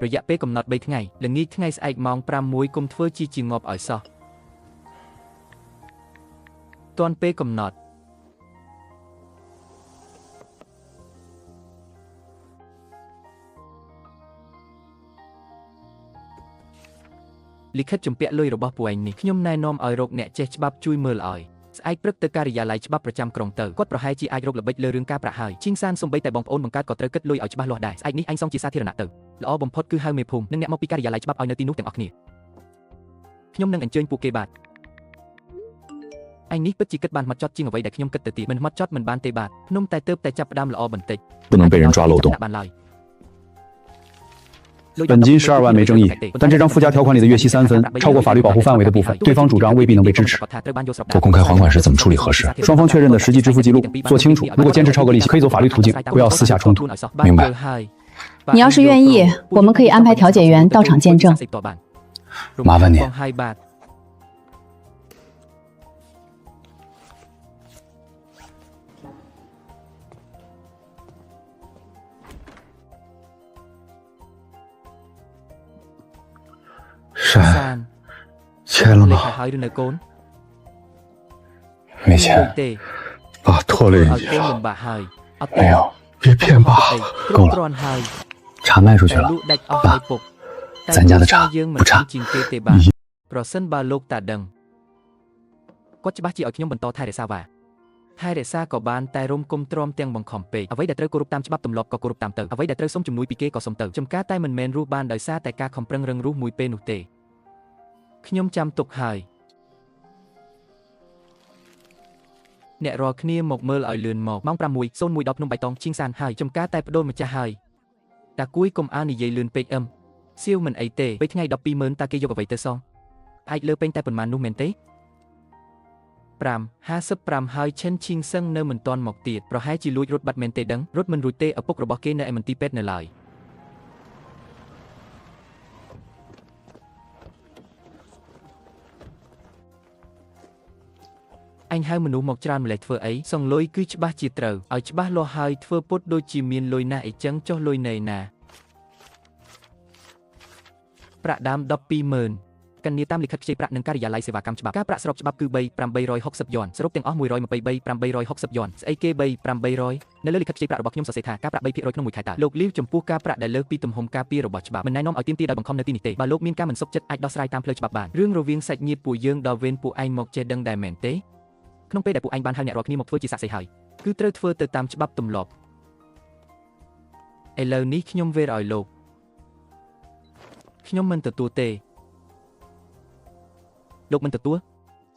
Speaker 1: រយៈពេលកំណត់3ថ្ងៃល្ងាចថ្ងៃស្អែកម៉ោង 5 កុំធ្វើជាងាប់ឲ្យសោះទាន់ពេលកំណត់លិខិតជំពាក់លុយរបស់ពួកឯងនេះខ្ញុំណែនាំឲ្យរកអ្នកចេះច្បាប់ជួយមើលឲ្យស្អែកព្រឹកទៅការិយាល័យច្បាប់ប្រចាំក្រុងទៅគាត់ប្រហែលជាអាចរកល្បិចលើរឿងការប្រាក់ហើយឈីងសានសំបីតែបងប្អូនបង្កើតក៏ត្រូវគិតលុយឲ្យច្បាស់លាស់ដែរស្អែកនេះអញសងជាសាធារណៈទៅល្អបំផុតគឺហៅមេភូមិនិងអ្នកមកពីការិយាល័យច្បាប់ឲ្យនៅទីនោះទាំងអស់គ្នាខ្ញុំនឹងអញ្ជើញពួកគេបាទឯងនេះពិតជាគិតបានហ្មត់ចត់ជាងអ្វីដែលខ្ញុំគិតទៅទៀតមិនហ្មត់ចត់មិនបានទេបាទភ្នំតែទៅតែចាប់ផ្ដើមល្អបន្តិច
Speaker 2: 不能被人抓漏洞。本金12万没争议，但这张附加条款里的月息3分超过法律保护范围的部分，对方主张未必能被支持。
Speaker 3: 不公开还款时怎么处理合适？
Speaker 2: 双方确认的实际支付记录做清楚，如果坚持超额利息，可以走法律途径，不要私下冲突。
Speaker 3: 明白。
Speaker 4: 你要是愿意，我们可以安排调解员到场见证。
Speaker 3: 麻烦你。
Speaker 2: 山，签了吗？没签。爸拖累你了。没有，别骗爸。够了，茶卖出去了。爸，咱家的茶不差。
Speaker 1: ប្រសិនបើលោកតាដឹងគាត់ច្បាស់ជាឲ្យខ្ញុំបន្តថែរក្សាវ៉ាថែរក្សាក៏បានតែរំគុំទ្រាំទាំងបង្ខំពេកអ្វីដែលត្រូវគោរពតាមច្បាប់ទម្លាប់ក៏គោរពតាមទៅអ្វីដែលត្រូវសុំជំនួយពីគេក៏សុំទៅចំការតែមិនមែនរស់បានដោយសារតែការខំប្រឹងរឹងរូសមួយពេលនោះទេខ្ញុំចាំទុកហើយអ្នករាល់គ្នាមកមើលឲ្យលឿនមកម៉ោង 6:01 ដល់ភ្នំបៃតងឈីងសានហើយចំការតែបដូរម្ចាស់ហើយតាគួយកុំអាននិយាយលឿនពេកសៀវមិនអីទេពេលថ្ងៃ 120,000 តាគេយកអ្វីទៅសងអាចលើពេញតែប៉ុន្មាននោះមែនទេ5:55ហើយឈិនឈីងសឹងនៅមិនទាន់មកទៀតប្រហែលជាលួចរត់បាត់មែនទេដឹងរត់មិនរួចទេឪពុករបស់គេនៅឯមន្ទីរពេទ្យនៅឡើយអញហៅមនុស្សមកច្រើនម្លេះធ្វើអីសងលុយគឺច្បាស់ជាត្រូវឲ្យច្បាស់លាស់ហើយធ្វើពុតដូចជាមានលុយណាស់អីចឹងចុះលុយណែណាប្រាក់ដើម 120,000កញ្ញាតាមលិខិតខ្ចីប្រាក់នឹងការិយាល័យសេវាកម្មច្បាប់ការប្រាក់ស្របច្បាប់គឺ 3860 យន់សរុបទាំងអស់ 123,860 យន់ស្អីគេ 3,800 នៅលើលិខិតខ្ចីប្រាក់របស់ខ្ញុំសរសេរថាការប្រាក់ 3% ក្នុងមួយខែតើលោកលីវចំពោះការប្រាក់ដែលលើសពីទំហំការពាររបស់ច្បាប់មិនណែនាំឲ្យទាមទារដោយបង្ខំនៅទីនេះទេបើលោកមានការមិនសុខចិត្តអាចដោះស្រាយតាមផ្លូវច្បាប់បានរឿងរវាងសាច់ញាតិពួកយើងដល់វេនពួកឯងមកចេះដឹងដែរមែនទេក្នុងពេលដែលពួកឯងបានហៅអ្នករាល់គ្នាមកធ្វើជាសាក្សីហើយគឺត្រូវធ្វើទៅតាមច្បាប់ទម្លាប់ឥឡូវនេះខ្ញុំវេរឲ្យលោកខ្ញុំមិនទទួលទេលោកមិនទទួល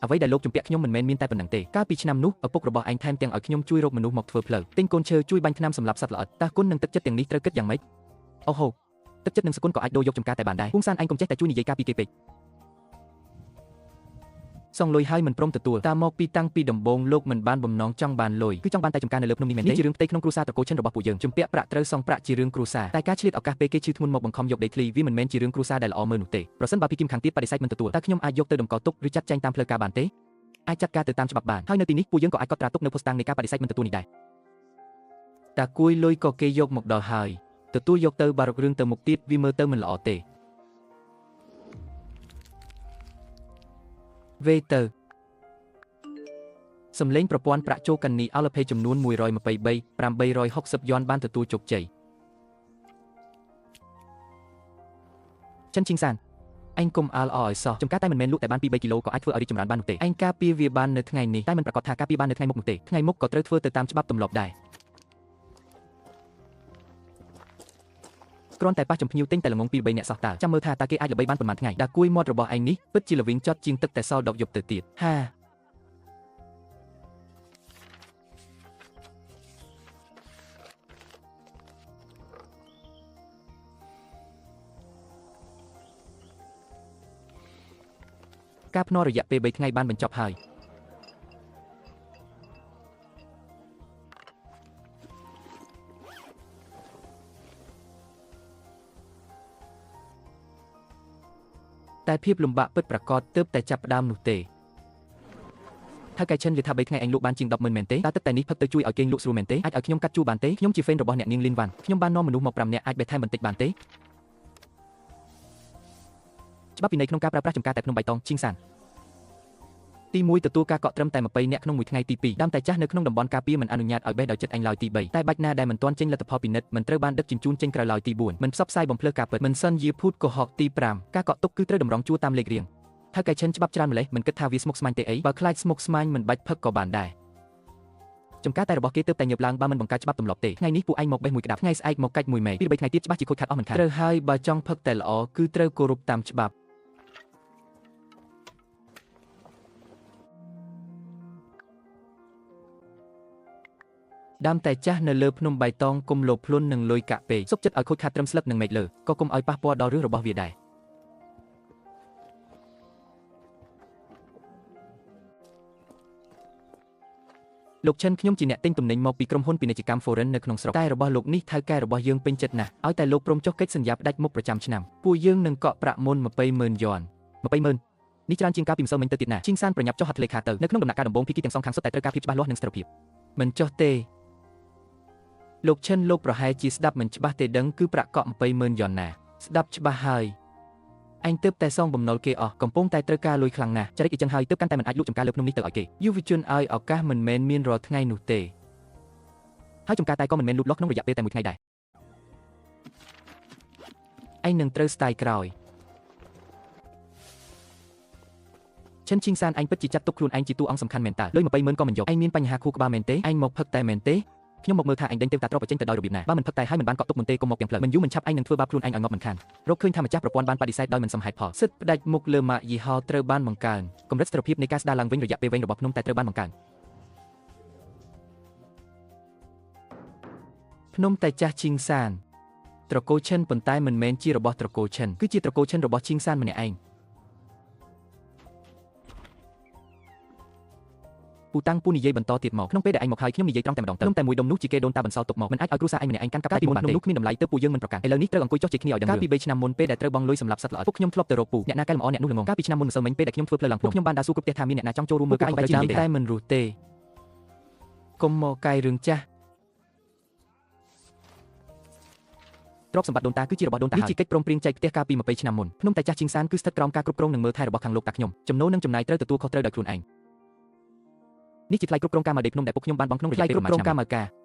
Speaker 1: អ្វីដែលលោកជំពាក់ខ្ញុំមិនមែនមានតែប៉ុណ្្នឹងទេកាលពីឆ្នាំនោះឪពុករបស់ឯងថែមទាំងឲ្យខ្ញុំជួយរកមនុស្សមកធ្វើផ្លូវទិញកូនឈើជួយបាញ់ថ្នាំសម្លាប់សត្វល្អិតតើគុណនឹងទឹកចិត្តទាំងនេះត្រូវគិតយ៉ាងម៉េចអូហូទឹកចិត្តនិងសគុណក៏អាចដូរយកចំការតែបានដែរពងសានឯងកុំចេះតែជួយនិយាយការពីគេពេកសងលុយហើយមិនព្រមទទួលតាមមកពីតាំងពីដំបូងលោកមិនបានបំណងចង់បានលុយគឺចង់បានតែចំការនៅលើភ្នំនេះមែនទេនេះជារឿងផ្ទៃក្នុងគ្រួសារត្រកូលឈិនរបស់ពួកយើងជំពាក់ប្រាក់ត្រូវសងប្រាក់ជារឿងគ្រួសារតែការឆ្លៀតឱកាសពេលគេឈឺធ្ងន់មកបង្ខំយកដីធ្លីវាមិនមែនជារឿងគ្រួសារដែលល្អមើលនោះទេប្រសិនបើពីគឹមខាងទៀតបដិសេធមិនទទួលតើខ្ញុំអាចយកទៅតម្កល់ទុកឬចាត់ចែងតាមផ្លូវការបានទេអាចចាត់ការទៅតាមច្បាប់បានហើយនៅទីនេះពួកយើងក៏អាចកត់ត្រាទុកនៅភស្តុតាងនៃការបដិសេធមិនទទួលនេះដែរតាគួយលុយក៏គេយកមកដល់ហើយទទួលយកទៅបារករឿងទៅមុខទៀតវាមើលទៅមិនល្អទេវេទៅសំឡេងប្រព័ន្ធប្រាក់ចូលកន្នីអលភេចំនួន123,860 យន់បានទទួលជោគជ័យចិនឈីងសានឯងកុំអាលអឲ្យសោះចំការតែមិនមែនលក់តែបាន2-3គីឡូក៏អាចធ្វើឲ្យរីកចម្រើនបាននោះទេឯងការពារវាបាននៅថ្ងៃនេះតែមិនប្រកាសថាការពារបាននៅថ្ងៃមុខនោះទេថ្ងៃមុខក៏ត្រូវធ្វើទៅតាមច្បាប់ទម្លាប់ដែរគ្រាន់តែប៉ះចំភ្ញៀវទិញតែល្ងង2-3អ្នកសោះតើចាំមើលថាតើគេអាចល្បីបានប៉ុន្មានថ្ងៃដាក់គួយមាត់របស់ឯងនេះពិតជាល្វីងចត់ជាងទឹកតែសល់ដកយប់ទៅទៀតហាការភ្នាល់រយៈពេល3ថ្ងៃបានបញ្ចប់ហើយតែភាពលំបាកពិតប្រាកដទើបតែចាប់ផ្ដើមនោះទេថាកែឈិននិយាយថា3ថ្ងៃឯងលក់បានជាង 10,000 មែនទេតើទឹកតែនេះផឹកទៅជួយឲ្យគេងលក់ស្រួលមែនទេអាចឲ្យខ្ញុំកាត់ជួរបានទេខ្ញុំជាហ្វេនរបស់អ្នកនាងលីនវ៉ាន់ខ្ញុំបាននាំមនុស្សមក5នាក់អាចបេះថែមបន្តិចបានទេច្បាប់ពិន័យក្នុងការប្រើប្រាស់ចំការតែក្នុងបៃតងឈីងសានទី1ទទួលការកក់ត្រឹមតែ20នាក់ក្នុងមួយថ្ងៃទី2ដើមតែចាស់នៅក្នុងតំបន់ការពារមិនអនុញ្ញាតឲ្យបេះដោយចិត្តអញឡើយទី3តែបាច់ណាដែលមិនទាន់ចេញលទ្ធផលពិនិត្យមិនត្រូវបានដឹកជញ្ជូនចេញក្រៅឡើយទី4មិនផ្សព្វផ្សាយបំភ្លឺការពិតមិនសិនយាភូតកុហកទី5ការកក់ទុកគឺត្រូវតម្រង់ជួរតាមលេខរៀងហើយកែឈិនច្បាប់ច្រើនម្លេះមិនគិតថាវាស្មុគស្មាញទេអីបើខ្លាចស្មុគស្មាញមិនបាច់ផឹកក៏បានដែរចំការតែរបស់គេទើបតែញើបឡើងបើមិនបង្កើតច្បាប់ទម្លាប់ទេថ្ងៃនេះពួកឯងមកបេះមួយក្តាប់ថ្ងៃស្អែកមកកាច់មួយមេពី3ថ្ងៃទៀតច្បាស់ជាខូចខាតអស់មិនខានត្រូវហើយបើចង់ផឹកតែល្អគឺត្រូវគោរពតាមច្បាប់ដើមតែចាស់នៅលើភ្នំបៃតងគុំលោភលន់នឹងលុយកាក់ពេកសុខចិត្តឲ្យខូចខាតត្រឹមស្លឹកនិងមែកលើក៏គុំឲ្យប៉ះពាល់ដល់រឿងរបស់វាដែរលោកឈិនខ្ញុំជាអ្នកទិញទំនិញមកពីក្រុមហ៊ុនពាណិជ្ជកម្ម Foreign នៅក្នុងស្រុកតែរបស់លោកនេះថៅកែរបស់យើងពេញចិត្តណាស់ឲ្យតែលោកព្រមចុះកិច្ចសន្យាផ្ដាច់មុខប្រចាំឆ្នាំពួកយើងនឹងកក់ប្រាក់មុន 20,000 យន់ 20,000 នេះច្រើនជាងការពីម្សិលមិញទៅទៀតណាឈីងសានប្រញាប់ចុះហត្ថលេខាទៅនៅក្នុងដំណាក់កាលដំបូងភាគីទាំងសងខាងសុទ្ធតែត្រូវការភាពច្បាស់លាស់និងស្ថិរភាពមិនចុះទេលោកឈិនលោកប្រហែលជាស្ដាប់មិនច្បាស់ទេដឹងគឺប្រាក់កក់ 20,000 យន់ណាស្ដាប់ច្បាស់ហើយអញទើបតែសងបំណុលគេអស់កំពុងតែត្រូវការលុយខ្លាំងណាស់ចរិតអញ្ចឹងហើយទើបកាន់តែមិនអាចលក់ចំការលើភ្នំនេះទៅឲ្យគេយុវជនឲ្យឱកាសមិនមែនមានរាល់ថ្ងៃនោះទេហើយចំការតែក៏មិនមែនលូតលាស់ក្នុងរយៈពេលតែមួយថ្ងៃដែរឯងនឹងត្រូវស្ដាយក្រោយឈិនឈីងសានឯងពិតជាចាត់ទុកខ្លួនឯងជាតួអង្គសំខាន់មែនតើលុយ 20,000 ក៏មិនយកឯងមានបញ្ហាខួរក្បាលមែនទេឯងមកផឹកតែមែនទេខ្ញុំមកមើលថាឯងដេញទេវតាទ្រព្យចេញទៅដោយរបៀបណាបើមិនផឹកតែហើយមិនបានកក់ទុកមុនទេកុំមកទាំងផ្លូវមិនយូរមិនឆាប់ឯងនឹងធ្វើបាបខ្លួនឯងឲ្យងាប់មិនខានរកឃើញថាម្ចាស់ប្រព័ន្ធបានបដិសេធដោយមិនសមហេតុផលសិទ្ធិផ្ដាច់មុខលើម៉ាកយីហោត្រូវបានបង្កើនកម្រិតស្ថិរភាពនៃការស្ដារឡើងវិញរយៈពេលវែងរបស់ភ្នំតែត្រូវបានបង្កើនភ្នំតែចាស់ឈីងសានត្រកូលឈិនប៉ុន្តែមិនមែនជារបស់ត្រកូលឈិនគឺជាត្រកូលឈិនរបស់ឈីងសានម្នាក់ឯងពូតាំងពូនិយាយបន្តទៀតមកក្នុងពេលដែលឯងមកហើយខ្ញុំនិយាយត្រង់តែម្ដងទៅតែមួយដុំនោះជាគេដូនតាបន្សល់ទុកមកមិនអាចឲ្យគ្រួសារឯងម្នាក់ឯងកាន់កាប់តែពីមុនភ្នំនោះគ្មានតម្លៃទៅពូយើងមិនប្រកាន់ឥឡូវនេះត្រូវអង្គុយចុះជិះគ្នាឲ្យដឹងកាលពី3ឆ្នាំមុនពេលដែលត្រូវបងលុយសម្រាប់សត្វល្អិតពួកខ្ញុំធ្លាប់ទៅរកពូអ្នកណាកែលម្អអ្នកនោះល្ងងកាលពីឆ្នាំមុនម្សិលមិញពេលដែលខ្ញុំធ្វើផ្លូវឡើងភ្នំខ្ញុំបានដើរសួរគ្រប់ផ្ទះថាមានអ្នកណាចង់ចូលរួមមើលការឯងបែរជានិយាយតែមិនរស់ទេកុំមកកាយរឿងចាស់ទ្រព្យសម្បត្តិដូនតាគឺជារបស់ដូនតានេះជាកិច្ចព្រមព្រៀងចែកផ្ទះកាលពី20ឆ្នាំមុនភ្នំតែចាស់ឈីងសានគឺស្ថិតក្រោមការគ្រប់គ្រងនិងមើលថែរបស់ខាងលោកតាខ្ញុំចំណូលនិងចំណាយត្រូវទទួលខុសត្រូវដោយខ្លួនឯងនេះជាថ្លៃគ្រប់គ្រងការមកដេកភ្នំដែលពួកខ្ញុំបានបង់ក្នុងរយៈពេលប្រហែលឆ្នាំ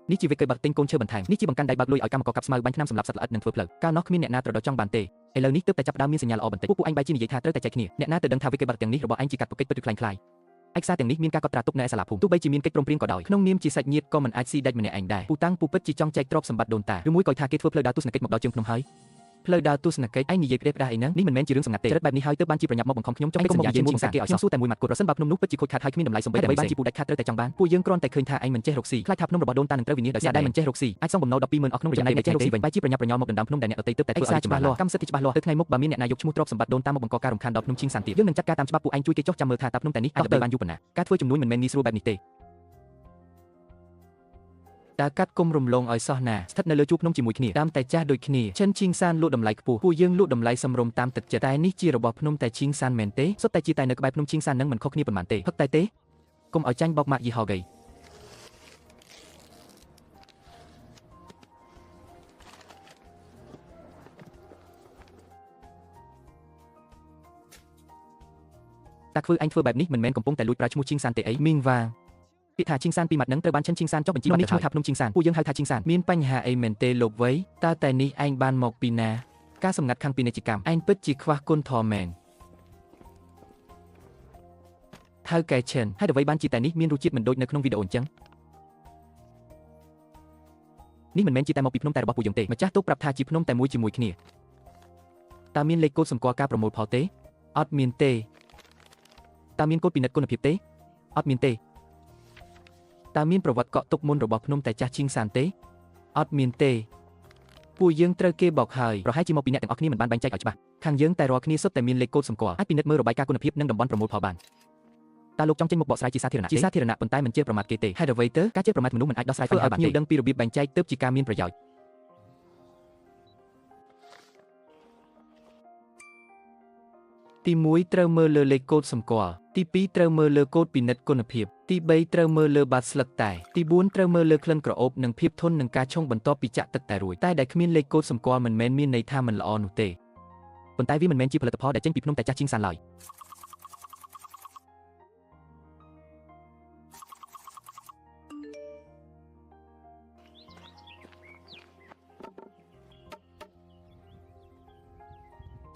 Speaker 1: នេះជាវិក័យបាក់ទិញកូនឈើបន្ថែមនេះជាបង្កាន់ដៃបើកលុយឲ្យកម្មករកាប់ស្មៅបាញ់ថ្នាំសម្លាប់សត្វល្អិតនិងធ្វើផ្លូវកាលនោះគ្មានអ្នកណាត្រដចង់បានទេឥឡូវនេះទើបតែចាប់ផ្ដើមមានសញ្ញាល្អបន្តិចពួកឯងបែរជានិយាយថាត្រូវតែចែកគ្នាអ្នកណាទៅដឹងថាវិក័យបាក់ទាំងនេះរបស់ឯងជាកាត់ប្រកិច្ចពិតឬខ្លាំងខ្លាយឯកសារទាំងនេះមានការកត់ត្រាទុកនៅឯសាលាភូមិទោះបីជាមានកិច្ចព្រមព្រៀងក៏ដោយក្នុងនាមជាសាច់ញាតិក៏មិនអាចស៊ីដាច់ម្នាក់ឯងដែរពូតាំងពូពិតជាចង់ចែកទ្រព្យសម្បត្តិដូនតាឬមួយក៏ថាគេធ្វើផ្លូវដើរទស្សនកិច្ចមកដល់ជើងភ្នំហើយ ផ្លូវដើរទស្សនកិច្ចឯងនិយាយផ្ដេសផ្ដាស់អីហ្នឹងនេះមិនមែនជារឿងសម្ងាត់ទេចរិតបែបនេះហើយទើបបានជាប្រញាប់មកបង្ខំខ្ញុំចង់ពេកសញ្ញាជាមួយបង្កើតគេឲ្យខ្ញុំសួរតែមួយម៉ាត់គាត់ប្រសិនបើភ្នំនោះពិតជាខូចខាតហើយគ្មានតម្លៃសំបីតែបានជាពូដាច់ខាតត្រូវតែចង់បានពួកយើងគ្រាន់តែឃើញថាឯងមិនចេះរកស៊ីខ្លាចថាភ្នំរបស់ដូនតានឹងត្រូវវិនិច្ឆ័យដោយសារតែមិនចេះរកស៊ីអាចសងបំណុល 12,000 អស់ក្នុងរយៈពេលមិនចេះរកស៊ីវិញបែរជាប្រញាប់ប្រញាល់មកដណ្ដើមភ្នំដែលអ្នកដទៃទើបតែធ្វើឲ្យច្បាស់លាស់កម្មសិទ្ធិច្បាស់លាស់ទៅថ្ងៃមុខបើមានអ្នកណាយកឈ្មោះទ្រព្យសម្បត្តិដូនតាមកបង្កការរំខានដល់ភ្នំឈីងសានទៀតយើងនឹងចាត់ការតាមច្បាប់ពួកឯងជួយគេចុះចាំមើលថាតើភ្នំតែនេះអាចដើម្បីបានយូរប៉ុណ្ណាការធ្វើជំនួញមិនមែនងាយស្រួលបែបនេះទេតើកាត់គុំរំលងឲ្យសោះណាស្ថិតនៅលើជួរភ្នំជាមួយគ្នាតាមតែចាស់ដូចគ្នាឈិនឈីងសានលក់តម្លៃខ្ពស់ពួកយើងលក់តម្លៃសមរម្យតាមទឹកចិត្តតែនេះជារបស់ភ្នំតែឈីងសានមែនទេសុទ្ធតែជាតែនៅក្បែរភ្នំឈីងសាននឹងមិនខុសគ្នាប៉ុន្មានទេហឹកតែទេកុំឲ្យចាញ់បោកម៉ាក់យីហោហ្គីតាធ្វើអញធ្វើបែបនេះមិនមែនកំពុងតែលួចប្រើឈ្មោះឈីងសានទេអីមីងវ៉ាពាក្យថាឈីងសានពីរម៉ាត់នឹងត្រូវបានឈិនឈីងសានចុះបញ្ជីបាត់ទៅឈ្មោះថាភ្នំឈីងសានពួកយើងហៅថាឈីងសានមានបញ្ហាអីមែនទេលោកវ៉ៃតើតែនេះឯងបានមកពីណាការសម្ងាត់ខាងពាណិជ្ជកម្មឯងពិតជាខ្វះគុណធម៌មែនថៅកែឈិនហើយអ្វីបានជាតែនេះមានរសជាតិមិនដូចនៅក្នុងវីដេអូអញ្ចឹងនេះមិនមែនជាតែមកពីភ្នំតែរបស់ពួកយើងទេម្ចាស់ទូកប្រាប់ថាជាភ្នំតែមួយជាមួយគ្នាតើមានលេខកូដសម្គាល់ការប្រមូលផលទេអត់មានទេតើមានកូដពិនិត្យគុណភាពទេអត់មានទេតើមានប្រវត្តិកក់ទុកមុនរបស់ភ្នំតែចាស់ឈីងសានទេអត់មានទេពួកយើងត្រូវគេបោកហើយប្រហែលជាមកពីអ្នកទាំងអស់គ្នាមិនបានបែងចែកឲ្យច្បាស់ខាងយើងតែរាល់គ្នាសុទ្ធតែមានលេខកូដសម្គាល់អាចពិនិត្យមើលរបាយការណ៍គុណភាពនិងតំបន់ប្រមូលផលបានតើលោកចង់ចេញមកបកស្រាយជាសាធារណៈជាសាធារណៈប៉ុន្តែមិនជាប្រមាថគេទេហេតុអ្វីទៅការជាប្រមាថមនុស្សមិនអាចដោះស្រាយបញ្ហាបានទេឲ្យដឹងពីរបៀបបែងចែកទើបជាការមានប្រយោជន៍ទី1ត្រូវមើលលើលេខកូដសម្គាល់ទី2ត្រូវមើលលើកូដពិនិត្យគុណភាពទី3ត្រូវមើលលើបាតស្លឹកតែទី4ត្រូវមើលលើក្លិនក្រអូបនិងភាពធន់នឹងការឆុងបន្ទាប់ពីចាក់ទឹកតែរួចតែដែលគ្មានលេខកូដសម្គាល់មិនមែនមានន័យថាមិនល្អនោះទេប៉ុន្តែវាមិនមែនជាផលិតផលដែលចេញពីភ្នំតែចាស់ឈីងសានឡើយ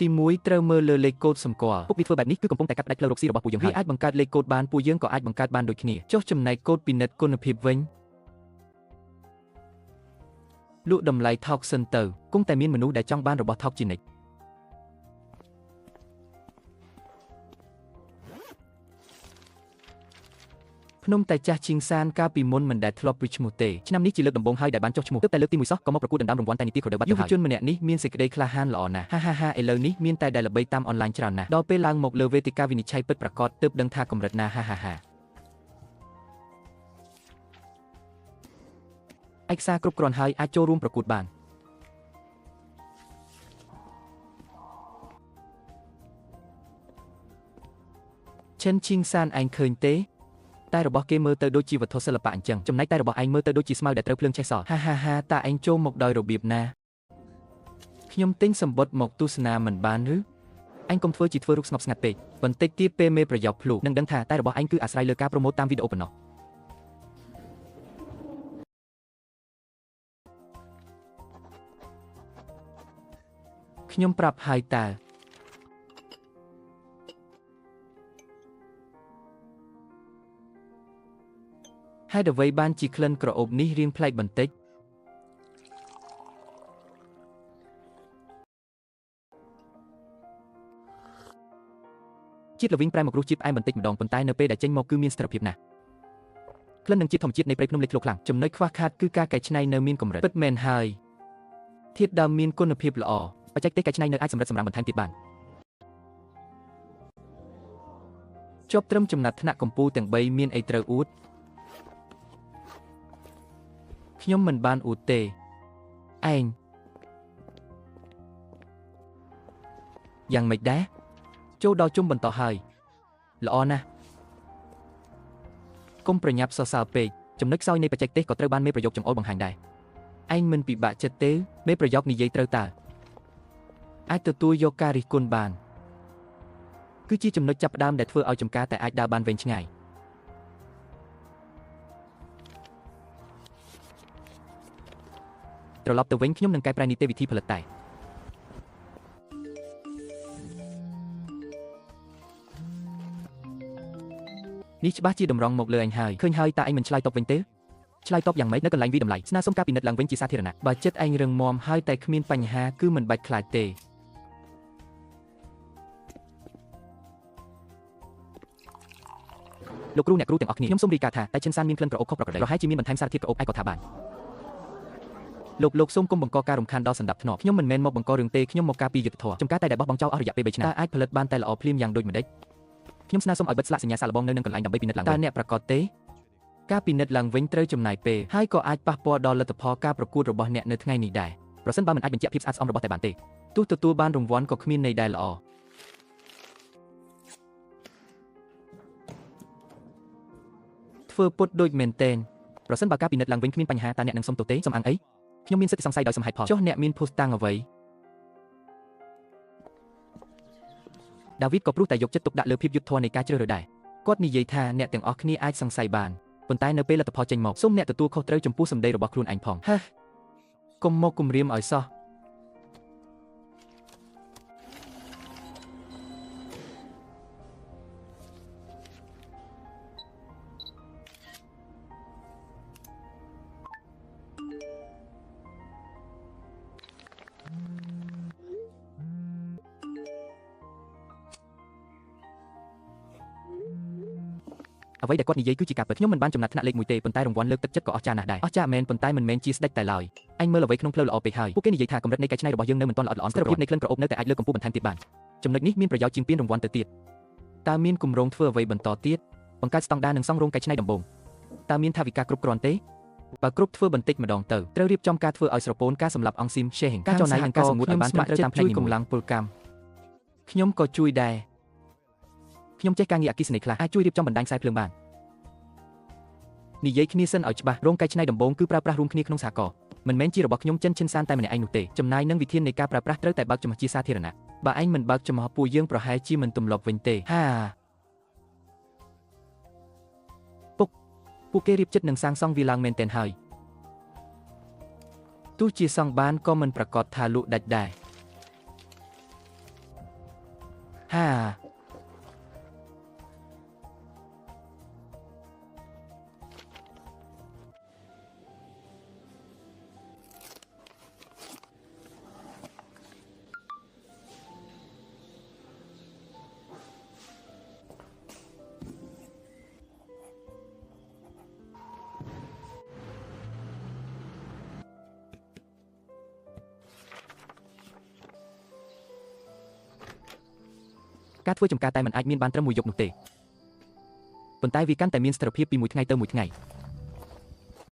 Speaker 1: ទី1ត្រូវមើលលើលេខកូដសម្គាល់ពួកវាធ្វើបែបនេះគឺកំពុងតែកាត់ផ្ដាច់ផ្លូវរកស៊ីរបស់ពួកយើងហើយវាអាចបង្កើតលេខកូដបានពួកយើងក៏អាចបង្កើតបានដូចគ្នាចុះចំណែកកូដពិនិត្យគុណភាពវិញលក់តម្លៃថោកសិនទៅគង់តែមានមនុស្សដែលចង់បានរបស់ថោកជានិច្ចភ្នំតែចាស់ឈីងសានកាលពីមុនមិនដែលធ្លាប់ពីឈ្មោះទេឆ្នាំនេះជាលើកដំបូងហើយដែលបានចុះឈ្មោះទើបតែលើកទី1សោះក៏មកប្រកួតដណ្ដើមរង្វាន់តែនីតិក្រដៅបាត់ទៅហើយយុវជនម្នាក់នេះមានសេចក្តីក្លាហានល្អណាស់ហាឥឡូវនេះមានតែដែលល្បីតាមអនឡាញច្រើនណាស់ដល់ពេលឡើងមកលើវេទិកាវិនិច្ឆ័យពិតប្រាកដទើបដឹងថាកម្រិតណាហាឯកសារគ្រប់គ្រាន់ហើយអាចចូលរួមប្រកួតបានឈិនឈីងសានឯងឃើញទេតែរបស់គេមើលទៅដូចជាវត្ថុសិល្បៈអញ្ចឹងចំណែកតែរបស់ឯងមើលទៅដូចជាស្មៅដែលត្រូវភ្លើងឆេះសហាតើឯងចូលមកដោយរបៀបណាខ្ញុំទិញសម្បុត្រមកទស្សនាមិនបានឬឯងកុំធ្វើជាធ្វើរូបស្ងប់ស្ងាត់ពេកបន្តិចទៀតពេលមេប្រយោគភ្លុកនឹងដឹងថាតែរបស់ឯងគឺអាស្រ័យលើការប្រម៉ូទតាមវីដេអូប៉ុណ្ណោះខ្ញុំប្រាប់ហើយតើហេតុអ្វីបានជាក្លិនក្រអូបនេះរៀងប្លែកបន្តិចជាតិល្វីងប្រែមករសជាតិផ្អែមបន្តិចម្ដងប៉ុន្តែនៅពេលដែលចេញមកគឺមានស្ថិរភាពណាស់ក្លិននិងជាតិធម្មជាតិនៃព្រៃភ្នំលេចធ្លោខ្លាំងចំណុចខ្វះខាតគឺការកែច្នៃនៅមានកម្រិតពិតមែនហើយធាតុដើមមានគុណភាពល្អបច្ចេកទេសកែច្នៃនៅអាចសម្រិតសម្រាំបន្ថែមទៀតបានជាប់ត្រឹមចំណាត់ថ្នាក់កម្ពុជាទាំង3មានអីត្រូវអួតខ្ញុំមិនបានអួតទេឯងយ៉ាងម៉េចដែរចូលដល់ជុំបន្តហើយល្អណាស់កុំប្រញាប់សរសើរពេកចំណុចខ្សោយនៃបច្ចេកទេសក៏ត្រូវបានមេប្រយោគចង្អុលបង្ហាញដែរឯងមិនពិបាកចិត្តទេមេប្រយោគនិយាយត្រូវតើអាចទទួលយកការរិះគន់បានគឺជាចំណុចចាប់ផ្ដើមដែលធ្វើឲ្យចំការតែអាចដើរបានវែងឆ្ងាយត្រឡប់ទៅវិញខ្ញុំនឹងកែប្រែនីតិវិធីផលិតតែនេះច្បាស់ជាតម្រង់មកលើអញហើយឃើញហើយតើអញមិនឆ្លើយតបវិញទេ ឆ្លើយតបយ៉ាងម៉េចនៅកន្លែងវិតម្លៃស្នើសុំការពិនិត្យឡើងវិញជាសាធារណៈបើចិត្តឯងរឹងមាំហើយតែគ្មានបញ្ហាគឺមិនបាច់ខ្លាចទេលោកគ្រូអ្នកគ្រូទាំងអស់គ្នាខ្ញុំសូមរាយការណ៍ថាតែឈិនសានមានក្លិនក្រអូបខុសប្រក្រតីប្រហែលជាមានបន្ថែមសារធាតុក្រអូបឯកក៏ថាបានលោកសូមកុំបង្កការរំខានដល់សណ្ដាប់ធ្នាប់ខ្ញុំមិនមែនមកបង្ករឿងទេខ្ញុំមកការពារយុត្តិធម៌ចំការតែដែលបោះបង់ចោលអស់រយៈពេល3ឆ្នាំតើអាចផលិតបានតែល្អភ្លាមយ៉ាងដូចម្ដេចខ្ញុំស្នើសុំឲ្យបិទស្លាកសញ្ញាសាកល្បងនៅនឹងកន្លែងដើម្បីពិនិត្យឡើងវិញតើអ្នកប្រកាសទេការពិនិត្យឡើងវិញត្រូវចំណាយពេលហើយក៏អាចប៉ះពាល់ដល់លទ្ធផលការប្រកួតរបស់អ្នកនៅថ្ងៃនេះដែរប្រសិនបើមិនអាចបញ្ជាក់ភាពស្អាតស្អំរបស់តែបានទេទោះទទួលបានរង្វាន់ក៏គ្មានន័យដែរល្អធ្វើពុតដូចមែនទែនប្រសិនបើការពិនិត្យឡើងវិញគ្មានបញ្ហាតើអ្នកនឹងសុំទោសទេសំអាងអីខ្ញុំមានសិទ្ធិសង្ស័យដោយសមហេតុផលចុះអ្នកមានភស្តុតាងអ្វីដាវីតក៏ព្រោះតែយកចិត្តទុកដាក់លើភាពយុត្តិធម៌នៃការជ្រើសរើសដែរគាត់និយាយថាអ្នកទាំងអស់គ្នាអាចសង្ស័យបានប៉ុន្តែនៅពេលលទ្ធផលចេញមកសូមអ្នកទទួលខុសត្រូវចំពោះសម្ដីរបស់ខ្លួនឯងផងហេកុំមកគំរាមឲ្យសោះអ្វីដែលគាត់និយាយគឺជាការពិតខ្ញុំមិនបានចំណាត់ថ្នាក់លេខ1ទេប៉ុន្តែរង្វាន់លើកទឹកចិត្តក៏អស្ចារ្យណាស់ដែរអស្ចារ្យមែនប៉ុន្តែមិនមែនជាស្ដេចតែឡើយអញមើលអ្វីក្នុងផ្លូវល្អពេកហើយពួកគេនិយាយថាកម្រិតនៃកែច្នៃរបស់យើងនៅមិនទាន់ល្អិតល្អន់ស្ថិរភាពនៃក្លិនក្រអូបនៅតែអាចលើកកម្ពស់បន្ថែមទៀតបានចំណុចនេះមានប្រយោជន៍ជាងពានរង្វាន់ទៅទៀតតើមានគម្រោងធ្វើអ្វីបន្តទៀតបង្កើតស្តង់ដារនិងសង់រោងកែច្នៃដំបូងតើមានថវិកាគ្រប់គ្រាន់ទេបើគ្រប់ធ្វើបន្តិចម្ដងទៅត្រូវរៀបចំការធ្វើឲ្យស្រពោនការសម្រាប់អង្គស៊ីម Shehing ការចំណាយនិងការសម្ងួតឲ្យបានត្រឹមត្រូវតាមផ្នែកកម្លាំងពលកម្មខ្ញុំក៏ជួយដែរខ្ញុំចេះការងារអគ្គិសនីខ្លះអាចជួយរៀបចំបណ្ដាញខ្សែភ្លើងបាននិយាយគ្នាសិនឲ្យច្បាស់រោងកែច្នៃដំបូងគឺប្រើប្រាស់រួមគ្នាក្នុងសហគមន៍មិនមែនជារបស់ខ្ញុំចិនឈិនសានតែម្នាក់ឯងនោះទេចំណាយនិងវិធាននៃការប្រើប្រាស់ត្រូវតែបើកចំហជាសាធារណៈបើឯងមិនបើកចំហពួកយើងប្រហែលជាមិនទម្លាប់វិញទេពួកគេរៀបចិត្តនឹងសាងសង់វាឡើងមែនទែនហើយទោះជាសង់បានក៏មិនប្រកាសថាលក់ដាច់ដែរការធ្វើចំការតែមិនអាចមានបានត្រឹមមួយយប់នោះទេប៉ុន្តែវាកាន់តែមានស្ថិរភាពពីមួយថ្ងៃទៅមួយថ្ងៃ